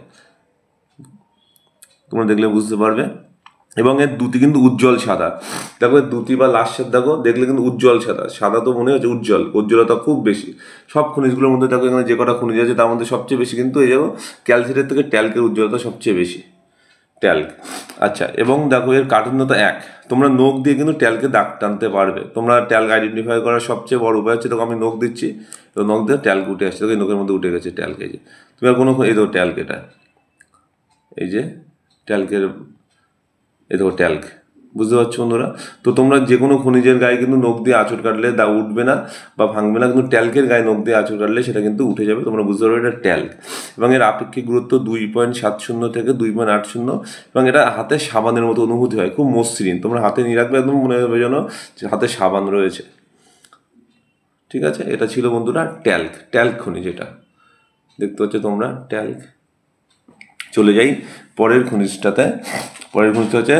তোমরা দেখলে বুঝতে পারবে। এবং এর দুটি কিন্তু উজ্জ্বল সাদা। দেখো এর দুটি বা লাস্টের দেখো, দেখলে কিন্তু উজ্জ্বল সাদা। সাদা তো মনে হচ্ছে উজ্জ্বলতা খুব বেশি। সব খনিজগুলোর মধ্যে দেখো, এখানে যে কটা খনিজ আছে তার মধ্যে সবচেয়ে বেশি কিন্তু এই দেখো ক্যালসিয়ামের থেকে ট্যাল্কের উজ্জ্বলতা সবচেয়ে বেশি, ট্যাল্ক। আচ্ছা, এবং দেখো এর কাঠিন্যতা 1। তোমরা নখ দিয়ে কিন্তু ট্যাল্কে দাগ টানতে পারবে। তোমরা ট্যাল্ক আইডেন্টিফাই করার সবচেয়ে বড় উপায় হচ্ছে, দেখো আমি নখ দিচ্ছি, তো নখ দিয়ে ট্যাল্ক উঠে আসছে, দেখো এই নখের মধ্যে উঠে গেছে ট্যাল্ক। এই যে তুমি আর কোনো, এই দেখো ট্যাল্ক, এটা এই যে ট্যাল্কের, এই দেখো ট্যাল্ক। বুঝতে পারছো বন্ধুরা? তো তোমরা যে কোনো খনিজের গায়ে কিন্তু নখ দিয়ে আঁচড় কাটলে দাগ উঠবে না বা ভাঙবে না, কিন্তু ট্যাল্কের গায়ে নখ দিয়ে আঁচড় কাটলে সেটা কিন্তু উঠে যাবে। তোমরা বুঝতে পারবে এটা ট্যাল্ক। এবং এর আপেক্ষিক গুরুত্ব 2.70 থেকে 2.80, এবং এটা হাতে সাবানের মতো অনুভূতি হয়, খুব মসৃণ। তোমরা হাতে নিয়ে রাখবে, একদম মনে হবে যেন হাতে সাবান রয়েছে। ঠিক আছে, এটা ছিল বন্ধুরা ট্যাল্ক খনিজ। এটা দেখতে পাচ্ছ তোমরা ট্যাল্ক। চলে যাই পরের খনিজটাতে। পরের খনিজটা হচ্ছে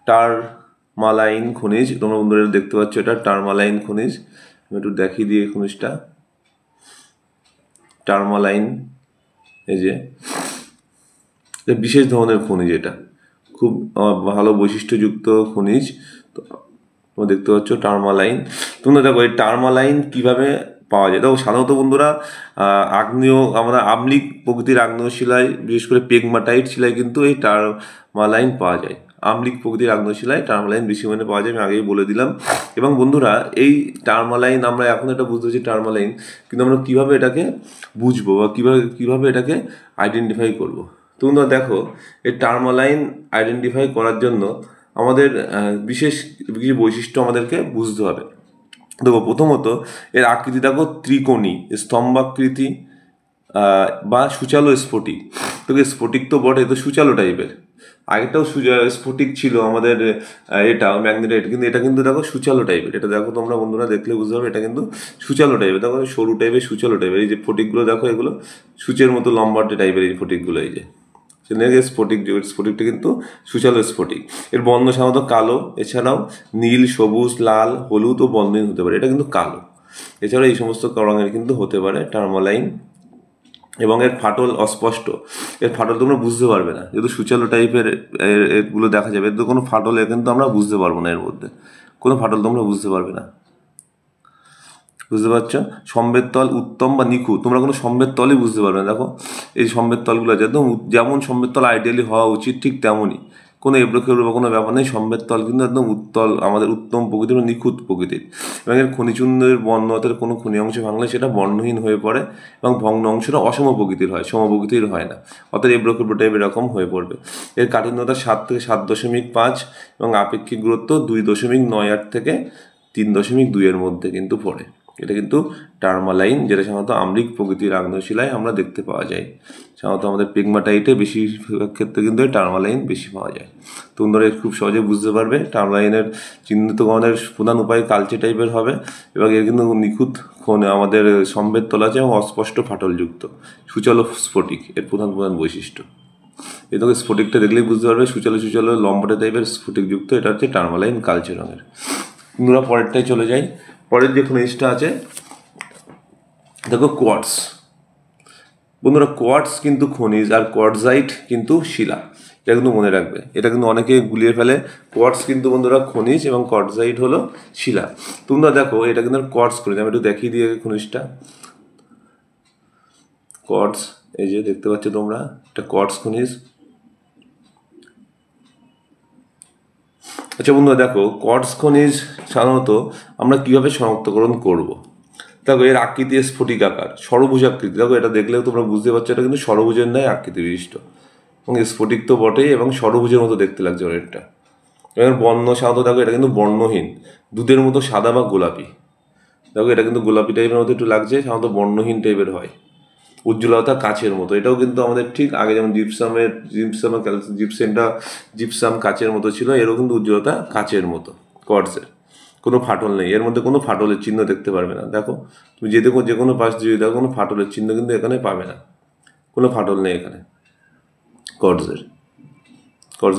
টারমালাইন খনিজ। তোমরা বন্ধুরা দেখতে পাচ্ছ, এটা টারমালাইন খনিজ। আমি একটু দেখিয়ে দিই খনিজটা। টারমালাইন, এই যে বিশেষ ধরনের খনিজ, এটা খুব ভালো বৈশিষ্ট্যযুক্ত খনিজ। তো তোমরা দেখতে পাচ্ছ টারমালাইন। তোমরা দেখো এই টারমালাইন কিভাবে পাওয়া যায়। দেখো সাধারণত বন্ধুরা আমরা আম্লিক প্রকৃতির আগ্নেয় শিলায়, বিশেষ করে পেগমাটাইট শিলায় কিন্তু এই টারমালাইন পাওয়া যায়। আম্লিক প্রকৃতির আগ্নেয় শিলায় টারমালাইন বেশি মানে পাওয়া যায়, আমি আগেই বলে দিলাম। এবং বন্ধুরা এই টারমালাইন, আমরা এখন এটা বুঝতে পারছি টারমালাইন, কিন্তু আমরা কীভাবে এটাকে বুঝবো বা কীভাবে এটাকে আইডেন্টিফাই করবো। তোমরা দেখো এই টারমালাইন আইডেন্টিফাই করার জন্য আমাদের বিশেষ কিছু বৈশিষ্ট্য আমাদেরকে বুঝতে হবে। দেখো প্রথমত এর আকৃতি দেখো ত্রিকোণী, স্তম্ভাকৃতি বা সুচালো স্ফটিক। তোকে স্ফটিক তো বটে, তো সুচালো টাইপের। আগেরটাও স্ফটিক ছিল আমাদের, এটা ম্যাগনেটাইট, কিন্তু এটা কিন্তু দেখো সুচালো টাইপের। এটা দেখো তোমরা বন্ধুরা দেখলে বুঝতে পারবে, এটা কিন্তু সুচালো টাইপের। দেখো সরু টাইপের, সুচালো টাইপের। এই যে ফটিকগুলো দেখো, এগুলো সূচের মতো লম্বাটে টাইপের এই ফটিকগুলো। এই যে স্ফটিকটা কিন্তু সুচালো স্ফটিক। এর বর্ণ সাধারণত কালো, এছাড়াও নীল, সবুজ, লাল, হলুদ ও বর্ণহীন হতে পারে। এটা কিন্তু কালো। এছাড়াও এই সমস্ত রঙের কিন্তু হতে পারে টারমালাইন। এবং এর ফাটল অস্পষ্ট। এর ফাটল তোমরা বুঝতে পারবে না, যেহেতু সুচালো টাইপের এগুলো দেখা যাবে, এর তো কোনো ফাটল কিন্তু আমরা বুঝতে পারবো না, এর মধ্যে কোনো ফাটল তোমরা বুঝতে পারবে না। বুঝতে পারছো? সম্বেদ তল উত্তম বা নিখুঁত, তোমরা কোনো সম্বেদ তলই বুঝতে পারবে না। দেখো এই সম্বেদ তলগুলো আছে, একদম যেমন সম্বেদ তল আইডিয়ালি হওয়া উচিত ঠিক তেমনই, কোনো এবড়ো বা কোনো ব্যাপার নেই। সম্বেদ তল কিন্তু একদম আমাদের উত্তম প্রকৃতির বা নিখুঁত প্রকৃতির। এবং এর খনিচূর্ণের বর্ণ, অর্থাৎ কোনো খনি অংশ ভাঙলে সেটা বর্ণহীন হয়ে পড়ে, এবং ভগ্ন অংশটা অসম প্রকৃতির হয়, সম প্রকৃতির হয় না, অর্থাৎ এবড়ো টাইপ এরকম হয়ে পড়বে। এর কাঠিন্যতা 7 থেকে 7.5, এবং আপেক্ষিক গুরুত্ব 2.98 থেকে 3.2 এর মধ্যে কিন্তু পড়ে। এটা কিন্তু টারমালাইন, যেটা সাধারণত আম্লিক প্রকৃতির আগ্নেয়শিলায় আমরা দেখতে পাওয়া যায়। সাধারণত আমাদের পেগমাটাইটে বেশিরভাগ ক্ষেত্রে কিন্তু টারমালাইন বেশি পাওয়া যায়। তোমরা খুব সহজে বুঝতে পারবে টারমালাইনের চিহ্নিতকরণের প্রধান উপায় কালচে টাইপের হবে, এবং এর কিন্তু নিখুঁত আমাদের সম্বেদ তল আছে এবং অস্পষ্ট ফাটলযুক্ত সুচালো স্ফটিক এর প্রধান বৈশিষ্ট্য। এই তোকে স্ফটিকটা দেখলেই বুঝতে পারবে, সুচালো সুচালো লম্বাটে টাইপের স্ফটিকযুক্ত, এটা হচ্ছে টার্মালাইন কালচে রঙের। বন্ধুরা পরেরটাই চলে যাই। পরের যে খনিজটা আছে দেখো কোয়ার্টস। বন্ধুরা কোয়ার্টস কিন্তু খনিজ আর কোয়ার্টজাইট কিন্তু শিলা, এটা কিন্তু মনে রাখবে, এটা কিন্তু অনেকে গুলিয়ে ফেলে। কোয়ার্টস কিন্তু বন্ধুরা খনিজ এবং কোয়ার্টজাইট হলো শিলা। তোমরা দেখো এটা কিন্তু কোয়ার্টস খনিজ, আমি একটু দেখিয়ে দিয়ে খনিজটা। কোয়ার্টস, এই যে দেখতে পাচ্ছ তোমরা, এটা কোয়ার্টস খনিজ। আচ্ছা বন্ধুরা দেখো, কোয়ার্টস খনিজ সাধারণত আমরা কিভাবে শনাক্তকরণ করব। দেখো এর আকৃতি স্ফটিক আকার, ষড়ভুজ আকৃতি। দেখো এটা দেখলেও তোমরা বুঝতে পারছো এটা কিন্তু ষড়ভুজের ন্যায় আকৃতি বিশিষ্ট, এবং স্ফটিক তো বটেই, এবং ষড়ভুজের মতো দেখতে লাগছে অনেকটা। এবার বর্ণ সাধারণত দেখো এটা কিন্তু বর্ণহীন, দুধের মতো সাদা বা গোলাপি। দেখো এটা কিন্তু গোলাপি টাইপের মতো একটু লাগছে, সাধারণত বর্ণহীন টাইপের হয়। উজ্জ্বলতা কাচের মতো, এটাও কিন্তু আমাদের ঠিক আগে যেমন জিপসাম কাচের মতো ছিল, এরও কিন্তু উজ্জ্বলতা কাচের মতো। কোয়ার্টসের কোনো ফাটল নেই, এর মধ্যে কোনো ফাটলের চিহ্ন দেখতে পারবে না। দেখো তুমি যে দেখো যে কোনো পাশ দিয়ে দেখো কোনো ফাটলের চিহ্ন কিন্তু এখানে পাবে না, কোনো ফাটল নেই এখানে কোয়ার্টসের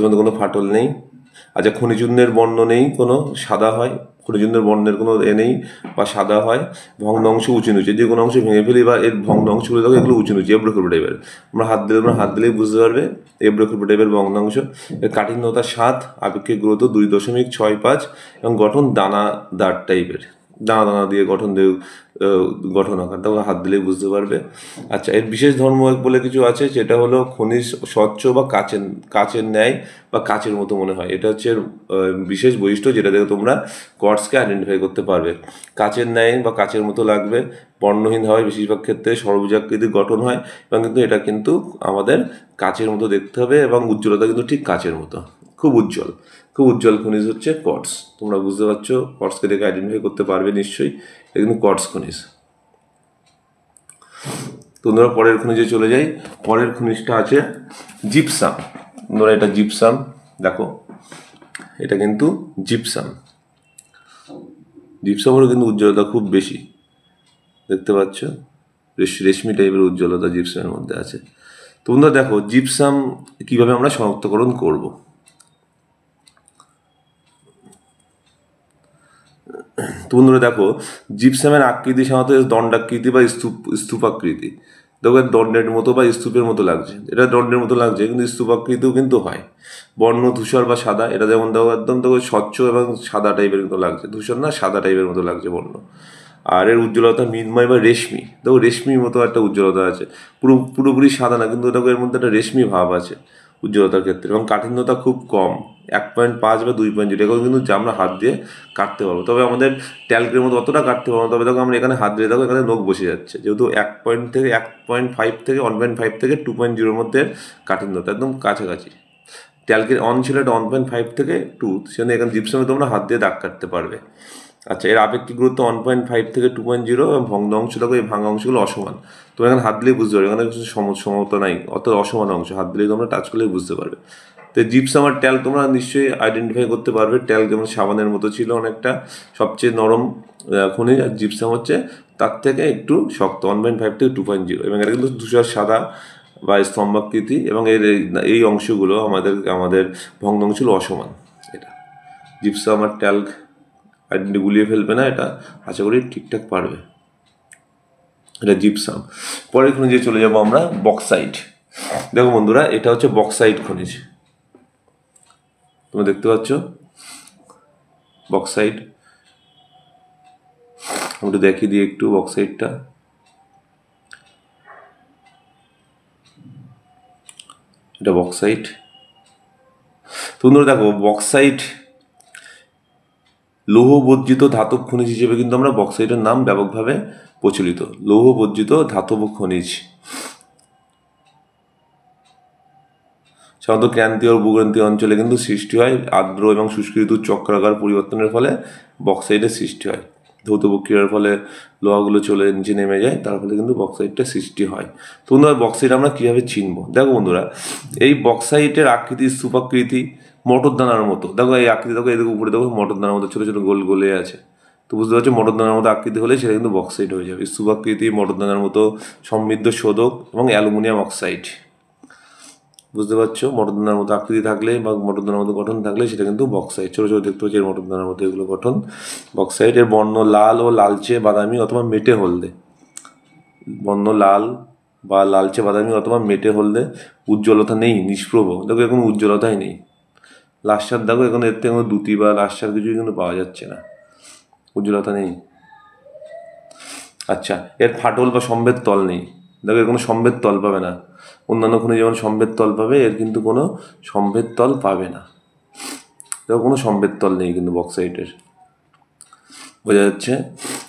মধ্যে কোনো ফাটল নেই। আচ্ছা খনিজুন্নের বর্ণ নেই, কোনো সাদা হয়, খনিজুন্নের বর্ণের কোনো নেই বা সাদা হয়। ভগ্নাংশ উঁচু নিচু, যে কোনো অংশ ভেঙে ফেলি বা এর ভগ্নাংশগুলো দেখো এগুলো উঁচু নিচু এবড়ো টাইপের। আমরা হাত দিলেই বুঝতে পারবে এবড়ো টাইপের ভগ্নাংশ। এর কাঠিন্যতা 7, আপেক্ষিক গুরুত্ব 2.65 এবং গঠন দানাদার টাইপের, দানা দিয়ে গঠন আকার। তখন হাত দিলেই বুঝতে পারবে। আচ্ছা এর বিশেষ ধর্ম বলে কিছু আছে, যেটা হলো খনিজ স্বচ্ছ বা কাচের ন্যায় বা কাচের মতো মনে হয়, এটা হচ্ছে বিশেষ বৈশিষ্ট্য, যেটা দেখে তোমরা কোয়ার্টসকে আইডেন্টিফাই করতে পারবে। কাচের ন্যায় বা কাচের মতো লাগবে, বর্ণহীন হয় বেশিরভাগ ক্ষেত্রে, ষড়ভুজাকৃতির গঠন হয়, এবং কিন্তু এটা কিন্তু আমাদের কাচের মতো দেখতে হবে, এবং উজ্জ্বলতা কিন্তু ঠিক কাচের মতো, খুব উজ্জ্বল খনিজ হচ্ছে কোয়ার্টস। তোমরা বুঝতে পারছো, কোয়ার্টসকে দেখে আইডেন্টিফাই করতে পারবে নিশ্চয়ই, এটা কিন্তু কোয়ার্টস খনিজ। তোমরা পরের খনিজে চলে যাই। পরের খনিজটা আছে জিপসাম। তোমরা এটা জিপসাম, দেখো এটা কিন্তু জিপসামেরও কিন্তু উজ্জ্বলতা খুব বেশি, দেখতে পাচ্ছ রেশমি টাইপের উজ্জ্বলতা জিপসামের মধ্যে আছে। তোমরা দেখো জিপসাম কিভাবে আমরা শনাক্তকরণ করব। বন্ধুরা দেখো জিপসামের আকৃতি সাধারণত দণ্ডাকৃতি বা স্তূপাকৃতি। দেখো দণ্ডের মতো বা স্তূপের মতো লাগছে, এটা দণ্ডের মতো লাগছে কিন্তু স্তূপাকৃতিও কিন্তু হয়। বর্ণ ধূসর বা সাদা, এটা যেমন দেখো একদম দেখো স্বচ্ছ এবং সাদা টাইপের মতো লাগছে, ধূসর না সাদা টাইপের মতো লাগছে বর্ণ। আর এর উজ্জ্বলতা মৃন্ময় বা রেশমি, দেখো রেশমির মতো একটা উজ্জ্বলতা আছে, পুরোপুরি সাদা না, কিন্তু দেখো এর মধ্যে একটা রেশমি ভাব আছে উজ্জ্বলতার ক্ষেত্রে। এবং কাঠিন্যতা খুব কম, 1.5 বা 2.0, এগুলো কিন্তু আমরা হাত দিয়ে কাটতে পারবো। তবে আমাদের ট্যালকের মতো অতটা কাটতে পারবো না। তবে দেখো আমরা এখানে হাত দিয়ে দেখো এখানে নখ বসে যাচ্ছে, যেহেতু 1.5 থেকে 2.0 মধ্যে কাঠিন্যতা একদম কাছাকাছি। ট্যালকের ছিল এটা 1.5 থেকে 2, সেখানে এখানে জিপসামে তোমরা হাত দিয়ে দাগ কাটতে পারবে। আচ্ছা এর আপেক্ষিক গুরুত্ব 1.5 থেকে 2.0, এবং ভগ্ন অংশ দেখো এই ভাঙা অংশগুলো অসমান। তোমরা এখানে হাত দিলেই বুঝতে পারবে, এখানে কিছু সমতা নাই, অত অসমান অংশ, হাত দিলেই তোমরা টাচ করলেই বুঝতে পারবে। তো জিপসাম আর ট্যাল তোমরা নিশ্চয়ই আইডেন্টিফাই করতে পারবে। ট্যাল যেমন সাবানের মতো ছিল অনেকটা, সবচেয়ে নরম খনিজ, আর জিপসাম হচ্ছে তার থেকে একটু শক্ত, 1.5 থেকে 2.0, এবং এটা কিন্তু ধূসর সাদা বা স্তম্ভাকৃতি, এবং এই অংশগুলো আমাদের ভগ্নাংশগুলো অসমান। এটা জিপসাম আর ট্যাল্ক আইডেন্টি গুলিয়ে ফেলবে না, এটা আশা করি ঠিকঠাক পারবে। এটা জিপসাম। পরের খনিজে চলে যাব আমরা বক্সাইট। দেখো বন্ধুরা এটা হচ্ছে বক্সাইট খনিজ, তোমরা দেখতে পাচ্ছ বক্সাইট। আমি একটু দেখিয়ে দিই একটু বক্সাইটটা। এটা বক্সাইট। তোমরা দেখো বক্সাইট লৌহ বর্জিত ধাতব খনিজ হিসেবে কিন্তু আমরা বক্সাইটের নাম ব্যাপকভাবে প্রচলিত, লৌহ বর্জিত ধাতব খনিজ। সাধারণত ক্রান্তীয় ও ভূক্রান্তীয় অঞ্চলে কিন্তু সৃষ্টি হয়, আর্দ্র এবং শুষ্ক ঋতুর চক্রাকার পরিবর্তনের ফলে বক্সাইটের সৃষ্টি হয়। ধৌত প্রক্রিয়ার ফলে লোহাগুলো চলে নিচে নেমে যায়, তার ফলে কিন্তু বক্সাইটটা সৃষ্টি হয়। তো বন্ধুরা বক্সাইট আমরা কীভাবে চিনব? দেখো বন্ধুরা এই বক্সাইটের আকৃতি স্তূপাকৃতি, মটর দানার মতো। দেখো এই আকৃতি দেখো, এদিকে উপরে দেখো মটর দানার মতো ছোটো ছোটো গোল গোলে আছে। তো বুঝতে পারছো মটর দানার মতো আকৃতি হলে সেটা কিন্তু বক্সাইট হয়ে যাবে। স্তূপাকৃতি, মটর দানার মতো, সমৃদ্ধ শোধক এবং অ্যালুমিনিয়াম অক্সাইড। বুঝতে পারছো, মটরদানার মতো আকৃতি থাকলে বা মটরদানার মতো গঠন থাকলে সেটা কিন্তু বক্সাইট। ছোটো ছোটো দেখতে পাচ্ছি এর মটরদানার মতো এগুলো গঠন বক্সাইট। এর বর্ণ লাল ও লালচে বাদামি অথবা মেটে হলদে, বর্ণ লাল বা লালচে বাদামি অথবা মেটে হলদে, উজ্জ্বলতা নেই, নিষ্প্রভ। দেখো এর কোনো উজ্জ্বলতাই নেই। লাস্টার দেখো এখন এর থেকে কোনো দ্যুতি বা লাস্টার কিছুই কিন্তু পাওয়া যাচ্ছে না, উজ্জ্বলতা নেই। আচ্ছা, এর ফাটল বা সম্ভেদ তল নেই। দেখো এর কোনো সম্ভেদ তল পাবে না। অন্যান্য খনিজ যেমন সম্ভেদ তল পাবে, এর কিন্তু কোনো সম্ভেদ তল পাবে না। দেখো কোনো সম্ভেদ তল নেই কিন্তু বক্সাইটের, বোঝা যাচ্ছে।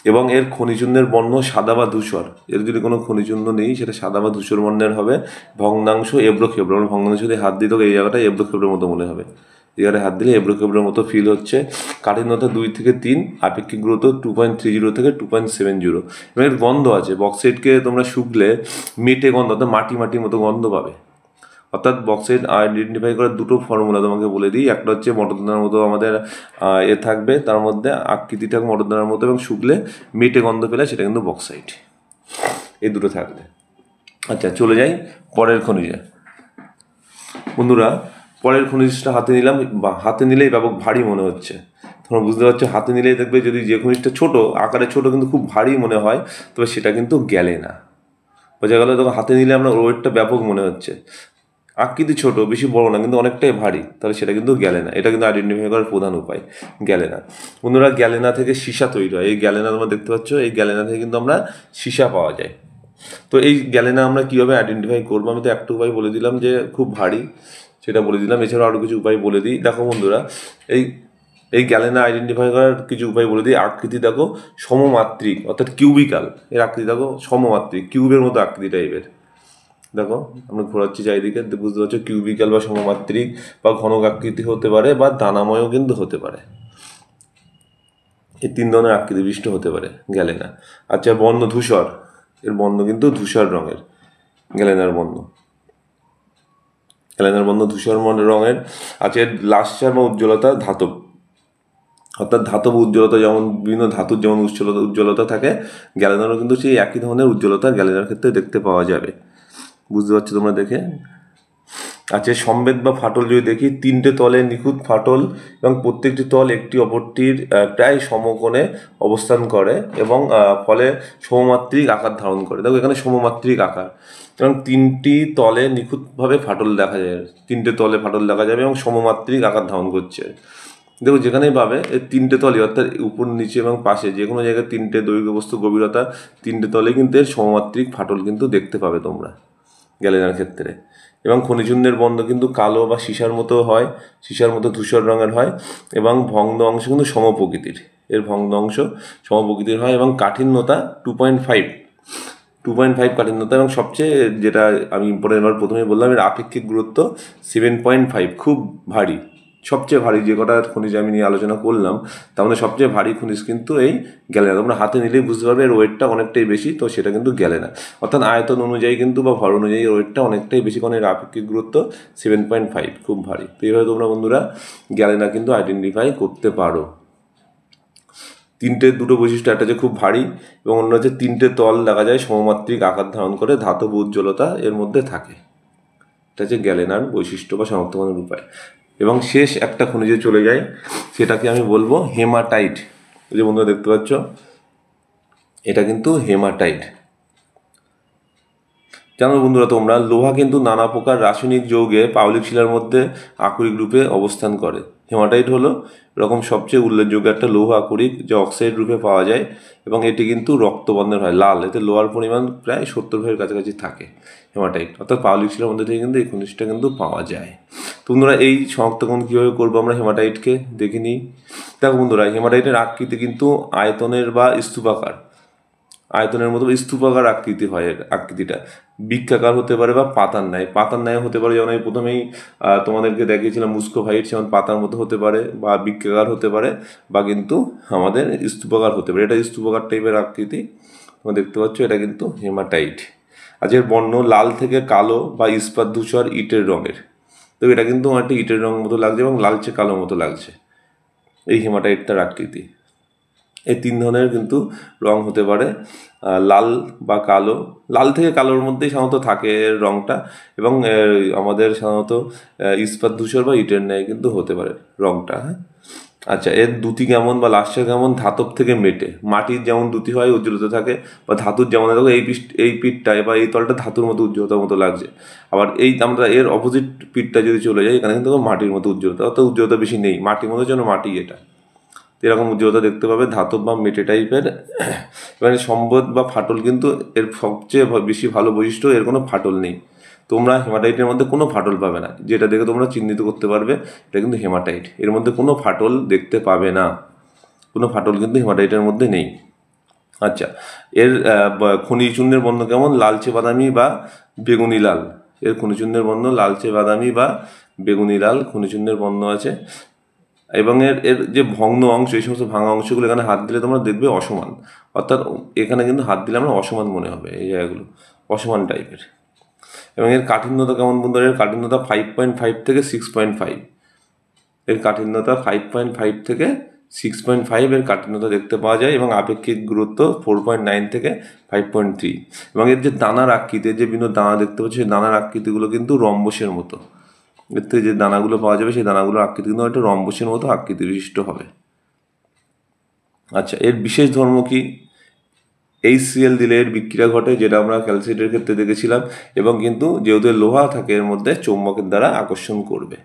এবং এর খনিজুন্নের বর্ণ সাদা বা ধূসর। এর যদি কোনো খনিজুন্য নেই সেটা সাদা বা ধূসর বর্ণের হবে। ভগ্নাংশ এবড়ো খেবড়ো, ভগ্নাংশ যদি হাত দিত এই জায়গাটা এবড়ো খেবড়োর মতো মনে হবে। এই জায়গায় হাত দিলে এবড়ো খেবড়োর মতো ফিল হচ্ছে। কাঠিন্যতা 2 থেকে 3, আপেক্ষিক গুরুত্ব 2.30 থেকে 2.70। এবং এর গন্ধ আছে, বক্সাইটকে তোমরা শুকলে মেটে গন্ধ, অর্থাৎ মাটি মাটির মতো গন্ধ পাবে। অর্থাৎ বক্সাইট আইডেন্টিফাই করার দুটো ফর্মুলা তোমাকে বলে দিই। একটা হচ্ছে মটরদানার মতো আমাদের থাকবে, তার মধ্যে আকৃতিটা মটরদানার মতো এবং শুকলে মেটে গন্ধ পেলে সেটা কিন্তু বক্সাইট। এই দুটো থাকবে। আচ্ছা, চলে যাই পরের খনিজে। বন্ধুরা, পরের খনিজটা হাতে নিলাম, হাতে নিলেই ব্যাপক ভারী মনে হচ্ছে। তোমরা বুঝতে পারছো, হাতে নিলেই দেখবে যদি যে খনিজটা ছোট আকারে ছোট কিন্তু খুব ভারী মনে হয়, তবে সেটা কিন্তু গেলে না। বোঝা গেল? তখন হাতে নিলে আমরা ওয়েটটা ব্যাপক মনে হচ্ছে, আকৃতি ছোট, বেশি বড় না, কিন্তু অনেকটাই ভারী, তাহলে সেটা কিন্তু গ্যালেনা। এটা কিন্তু আইডেন্টিফাই করার প্রধান উপায় গ্যালেনা। বন্ধুরা, গ্যালেনা থেকে সীসা তৈরি হয়। এই গ্যালেনা তোমরা দেখতে পাচ্ছ, এই গ্যালেনা থেকে কিন্তু আমরা সীসা পাওয়া যায়। তো এই গ্যালেনা আমরা কীভাবে আইডেন্টিফাই করবো? আমি তো একটা উপায় বলে দিলাম যে খুব ভারী, সেটা বলে দিলাম। এছাড়াও আরও কিছু উপায় বলে দিই। দেখো বন্ধুরা, এই গ্যালেনা আইডেন্টিফাই করার কিছু উপায় বলে দিই। আকৃতি দেখো সমমাত্রিক, অর্থাৎ কিউবিকাল। এর আকৃতি দেখো সমমাত্রিক, কিউবের মতো আকৃতি টাইপের। দেখো আমরা ঘোরাচ্ছি চারিদিকে, বুঝতে পারছো কিউবিক্যাল বা সমমাত্রিক বা ঘনক আকৃতি হতে পারে, বা দানাময়ও কিন্তু হতে পারে। এই 3 ধরনের আকৃতি বিশিষ্ট হতে পারে গ্যালেনা। আচ্ছা, বর্ণ ধূসর। এর বর্ণ কিন্তু ধূসর রঙের, গ্যালেনার বর্ণ। গ্যালেনার বর্ণ ধূসর রঙের। আচ্ছা, এর লাস্টার বা উজ্জ্বলতা ধাতব, অর্থাৎ ধাতব উজ্জ্বলতা, যেমন বিভিন্ন ধাতুর যেমন উজ্জ্বলতা থাকে, গ্যালেনারও কিন্তু সেই একই ধরনের উজ্জ্বলতা গ্যালেনার ক্ষেত্রে দেখতে পাওয়া যাবে। বুঝতে পারছো তোমরা দেখে? আচ্ছা, সম্ভেদ বা ফাটল যদি দেখি, 3টে তলে নিখুঁত ফাটল এবং প্রত্যেকটি তল একটি অপরটির প্রায় সমকোণে অবস্থান করে এবং ফলে সমমাত্রিক আকার ধারণ করে। দেখো এখানে সমমাত্রিক আকার, এবং 3টি তলে নিখুঁতভাবে ফাটল দেখা যায়। 3টে তলে ফাটল দেখা যাবে এবং সমমাত্রিক আকার ধারণ করছে। দেখো যেখানেই পাবে এই 3টে তলে, অর্থাৎ উপর নিচে এবং পাশে যে কোনো জায়গায় 3টে দৈর্ঘ্য বস্তু গভীরতা 3টে তলে কিন্তু এর সমমাত্রিক ফাটল কিন্তু দেখতে পাবে তোমরা গ্যালেনার ক্ষেত্রে। এবং খনিজুন্নের বর্ণ কিন্তু কালো বা সীসার মতো হয়, সীসার মতো ধূসর রঙের হয়, এবং ভগ্ন অংশ কিন্তু সমপ্রকৃতির। এর ভগ্ন অংশ সমপ্রকৃতির হয় এবং কাঠিন্যতা 2.5 কাঠিন্যতা, এবং সবচেয়ে যেটা আমি ইম্পর্টেন্ট প্রথমে বললাম, এর আপেক্ষিক গুরুত্ব 7.5, খুব ভারী। সবচেয়ে ভারী যে কটা খনিজ আমি নিয়ে আলোচনা করলাম, তার মধ্যে সবচেয়ে ভারী খনিজ কিন্তু এই গ্যালেনা। তোমরা হাতে নিলেই বুঝতে পারবে এর ওয়েটটা অনেকটাই বেশি, তো সেটা কিন্তু গ্যালেনা। অর্থাৎ আয়তন অনুযায়ী কিন্তু বা ভর অনুযায়ী ওয়েটটা অনেকটাই বেশি, কারণ এর আপেক্ষিক গুরুত্ব 7.5, খুব ভারী। তো এইভাবে তোমরা বন্ধুরা গ্যালেনা কিন্তু আইডেন্টিফাই করতে পারো। দুটো বৈশিষ্ট্য, একটা হচ্ছে খুব ভারী এবং অন্য হচ্ছে 3টে তল দেখা যায় সমমাত্রিক আকার ধারণ করে, ধাতব উজ্জ্বলতা এর মধ্যে থাকে। এটা হচ্ছে গ্যালেনার বৈশিষ্ট্য বা শনাক্তকরণের উপায়। এবং শেষ একটা খনিজে চলে যায়, সেটাকে আমি বলবো হেমাটাইট। এই যে বন্ধুরা দেখতে পাচ্ছ, এটা কিন্তু হেমাটাইট। জানো বন্ধুরা তোমরা, লোহা কিন্তু নানা প্রকার রাসায়নিক যৌগে পাললিক শিলার মধ্যে আকরিক রূপে অবস্থান করে। হেমাটাইট হলো এরকম সবচেয়ে উল্লেখযোগ্য একটা লৌহ আকরিক, যা অক্সাইড রূপে পাওয়া যায় এবং এটি কিন্তু রক্তবর্ণের হয়, লাল। এতে লোহার পরিমাণ প্রায় 70 কাছাকাছি থাকে হেমাটাইট। অর্থাৎ পাললিক শিলার মধ্যে থেকে কিন্তু এই খনিজটা কিন্তু পাওয়া যায়। তো বন্ধুরা, এই শনাক্তকরণ কীভাবে করবো আমরা হেমাটাইটকে দেখে নিই। দেখো বন্ধুরা, হেমাটাইটের আকৃতি কিন্তু আয়তনের বা স্তূপাকার, আয়তনের মতো স্তূপাকার আকৃতি হয়। এর আকৃতিটা বৃক্ষাকার হতে পারে বা পাতার ন্যায় হতে পারে। যেমন আমি প্রথমেই তোমাদেরকে দেখিয়েছিলাম মুস্কোফাইট, যেমন পাতার মতো হতে পারে বা বৃক্ষাকার হতে পারে, বা কিন্তু আমাদের স্তূপাকার হতে পারে। এটা স্তূপাকার টাইপের আকৃতি তোমরা দেখতে পাচ্ছ, এটা কিন্তু হেমাটাইট। আজকের বর্ণ লাল থেকে কালো বা ইস্পাত ধূসর ইটের রঙের। তো এটা কিন্তু একটা ইটের রঙ মতো লাগছে এবং লালচে কালো মতো লাগছে, এই হেমাটাইটটার আকৃতি। এই 3 ধরনের কিন্তু রং হতে পারে, লাল বা কালো। লাল থেকে কালোর মধ্যেই সাধারণত থাকে এর রংটা, এবং আমাদের সাধারণত ইস্পাত ধূসর বা ইটের ন্যায় কিন্তু হতে পারে রংটা। হ্যাঁ, আচ্ছা, এর দ্যুতি কেমন বা লাস্যা কেমন? ধাতব থেকে মেটে। মাটির যেমন দ্যুতি হয় উজ্জ্বলতা থাকে, বা ধাতুর যেমন দেখো এই পিঠটায় বা এই তলটা ধাতুর মতো উজ্জ্বলতার মতো লাগছে। আবার এই আমরা এর অপোজিট পিঠটা যদি চলে যাই, এখানে কিন্তু মাটির মতো উজ্জ্বলতা, অর্থাৎ উজ্জ্বলতা বেশি নেই, মাটির মতো যেন মাটি এটা, এরকম উজ্জ্বলতা দেখতে পাবে, ধাতব বা মেটে টাইপের। এবারে সম্বদ বা ফাটল কিন্তু এর সবচেয়ে বেশি ভালো বৈশিষ্ট্য, এর কোনো ফাটল নেই। তোমরা হেমাটাইটের মধ্যে কোনো ফাটল পাবে না, যেটা দেখে তোমরা চিহ্নিত করতে পারবে এটা কিন্তু হেমাটাইট। এর মধ্যে কোনো ফাটল দেখতে পাবে না, কোনো ফাটল কিন্তু হেমাটাইটের মধ্যে নেই। আচ্ছা, এর খনিজ চূর্ণের বর্ণ কেমন? লালচে বাদামি বা বেগুনি লাল। এর খনিজ চূর্ণের বর্ণ লালচে বাদামি বা বেগুনি লাল খনিজ চূর্ণের বর্ণ আছে। এবং এর এর যে ভগ্ন অংশ, এই সমস্ত ভাঙা অংশগুলো এখানে হাত দিলে তোমরা দেখবে অসমান, অর্থাৎ এখানে কিন্তু হাত দিলে আমরা অসমান মনে হবে, এই জায়গাগুলো অসমান টাইপের। এবং এর কাঠিন্যতা কেমন বন্ধুরা? এর কাঠিন্যতা 5.5 থেকে 6.5। এর কাঠিন্যতা 5.5 থেকে 6.5 এর কাঠিন্যতা দেখতে পাওয়া যায়, এবং আপেক্ষিক গুরুত্ব 4.9 থেকে 5.3। এবং এর যে দানার আকৃতি, যে বিভিন্ন দানা দেখতে পাচ্ছি, সেই দানার আকৃতিগুলো কিন্তু রম্বসের মতো। এর থেকে যে দানাগুলো পাওয়া যাবে সেই দানাগুলোর আকৃতি কিন্তু একটা রম্বসের মতো আকৃতি বিশিষ্ট হবে। আচ্ছা, এর বিশেষ ধর্ম কি? HCl দিলে এর বিক্রিয়া ঘটে, যেটা আমরা ক্যালসাইটের ক্ষেত্রে দেখেছিলাম, এবং কিন্তু যেহেতু লোহা থাকে এর মধ্যে, চৌম্বকের দ্বারা আকর্ষণ করবে।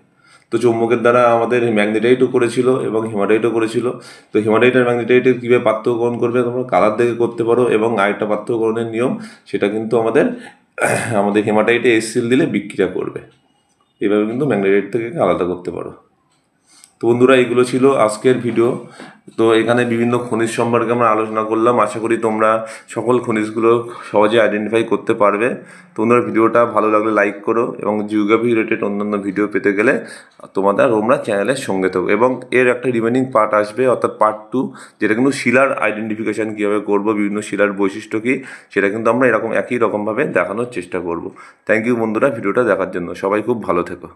তো চৌম্বকের দ্বারা আমাদের ম্যাগনেটাইটও করেছিল এবং হেমাটাইটও করেছিল। তো হেমাটাইট আর ম্যাগনেটাইটের কীভাবে পার্থক্যকরণ করবে তোমরা কালার দেখে করতে পারো, এবং আরেকটা পার্থক্যকরণের নিয়ম, সেটা কিন্তু আমাদের হেমাটাইটে HCl দিলে বিক্রিয়া করবে। এভাবে কিন্তু ম্যাগনেটাইট থেকে আলাদা করতে পারো। তো বন্ধুরা, এগুলো ছিল আজকের ভিডিও। তো এখানে বিভিন্ন খনিজ সম্পর্কে আমরা আলোচনা করলাম। আশা করি তোমরা সকল খনিজগুলো সহজে আইডেন্টিফাই করতে পারবে। তোমরা ভিডিওটা ভালো লাগলে লাইক করো, এবং জিওগ্রাফি রিলেটেড অন্যান্য ভিডিও পেতে গেলে তোমরা চ্যানেলের সঙ্গে থাকো। এবং এর একটা রিমেনিং পার্ট আসবে, অর্থাৎ পার্ট 2, যেটা কিন্তু শিলার আইডেন্টিফিকেশান কীভাবে করবো, বিভিন্ন শিলার বৈশিষ্ট্য কী, সেটা কিন্তু আমরা একই রকমভাবে দেখানোর চেষ্টা করব। থ্যাংক ইউ বন্ধুরা ভিডিওটা দেখার জন্য। সবাই খুব ভালো থেকো।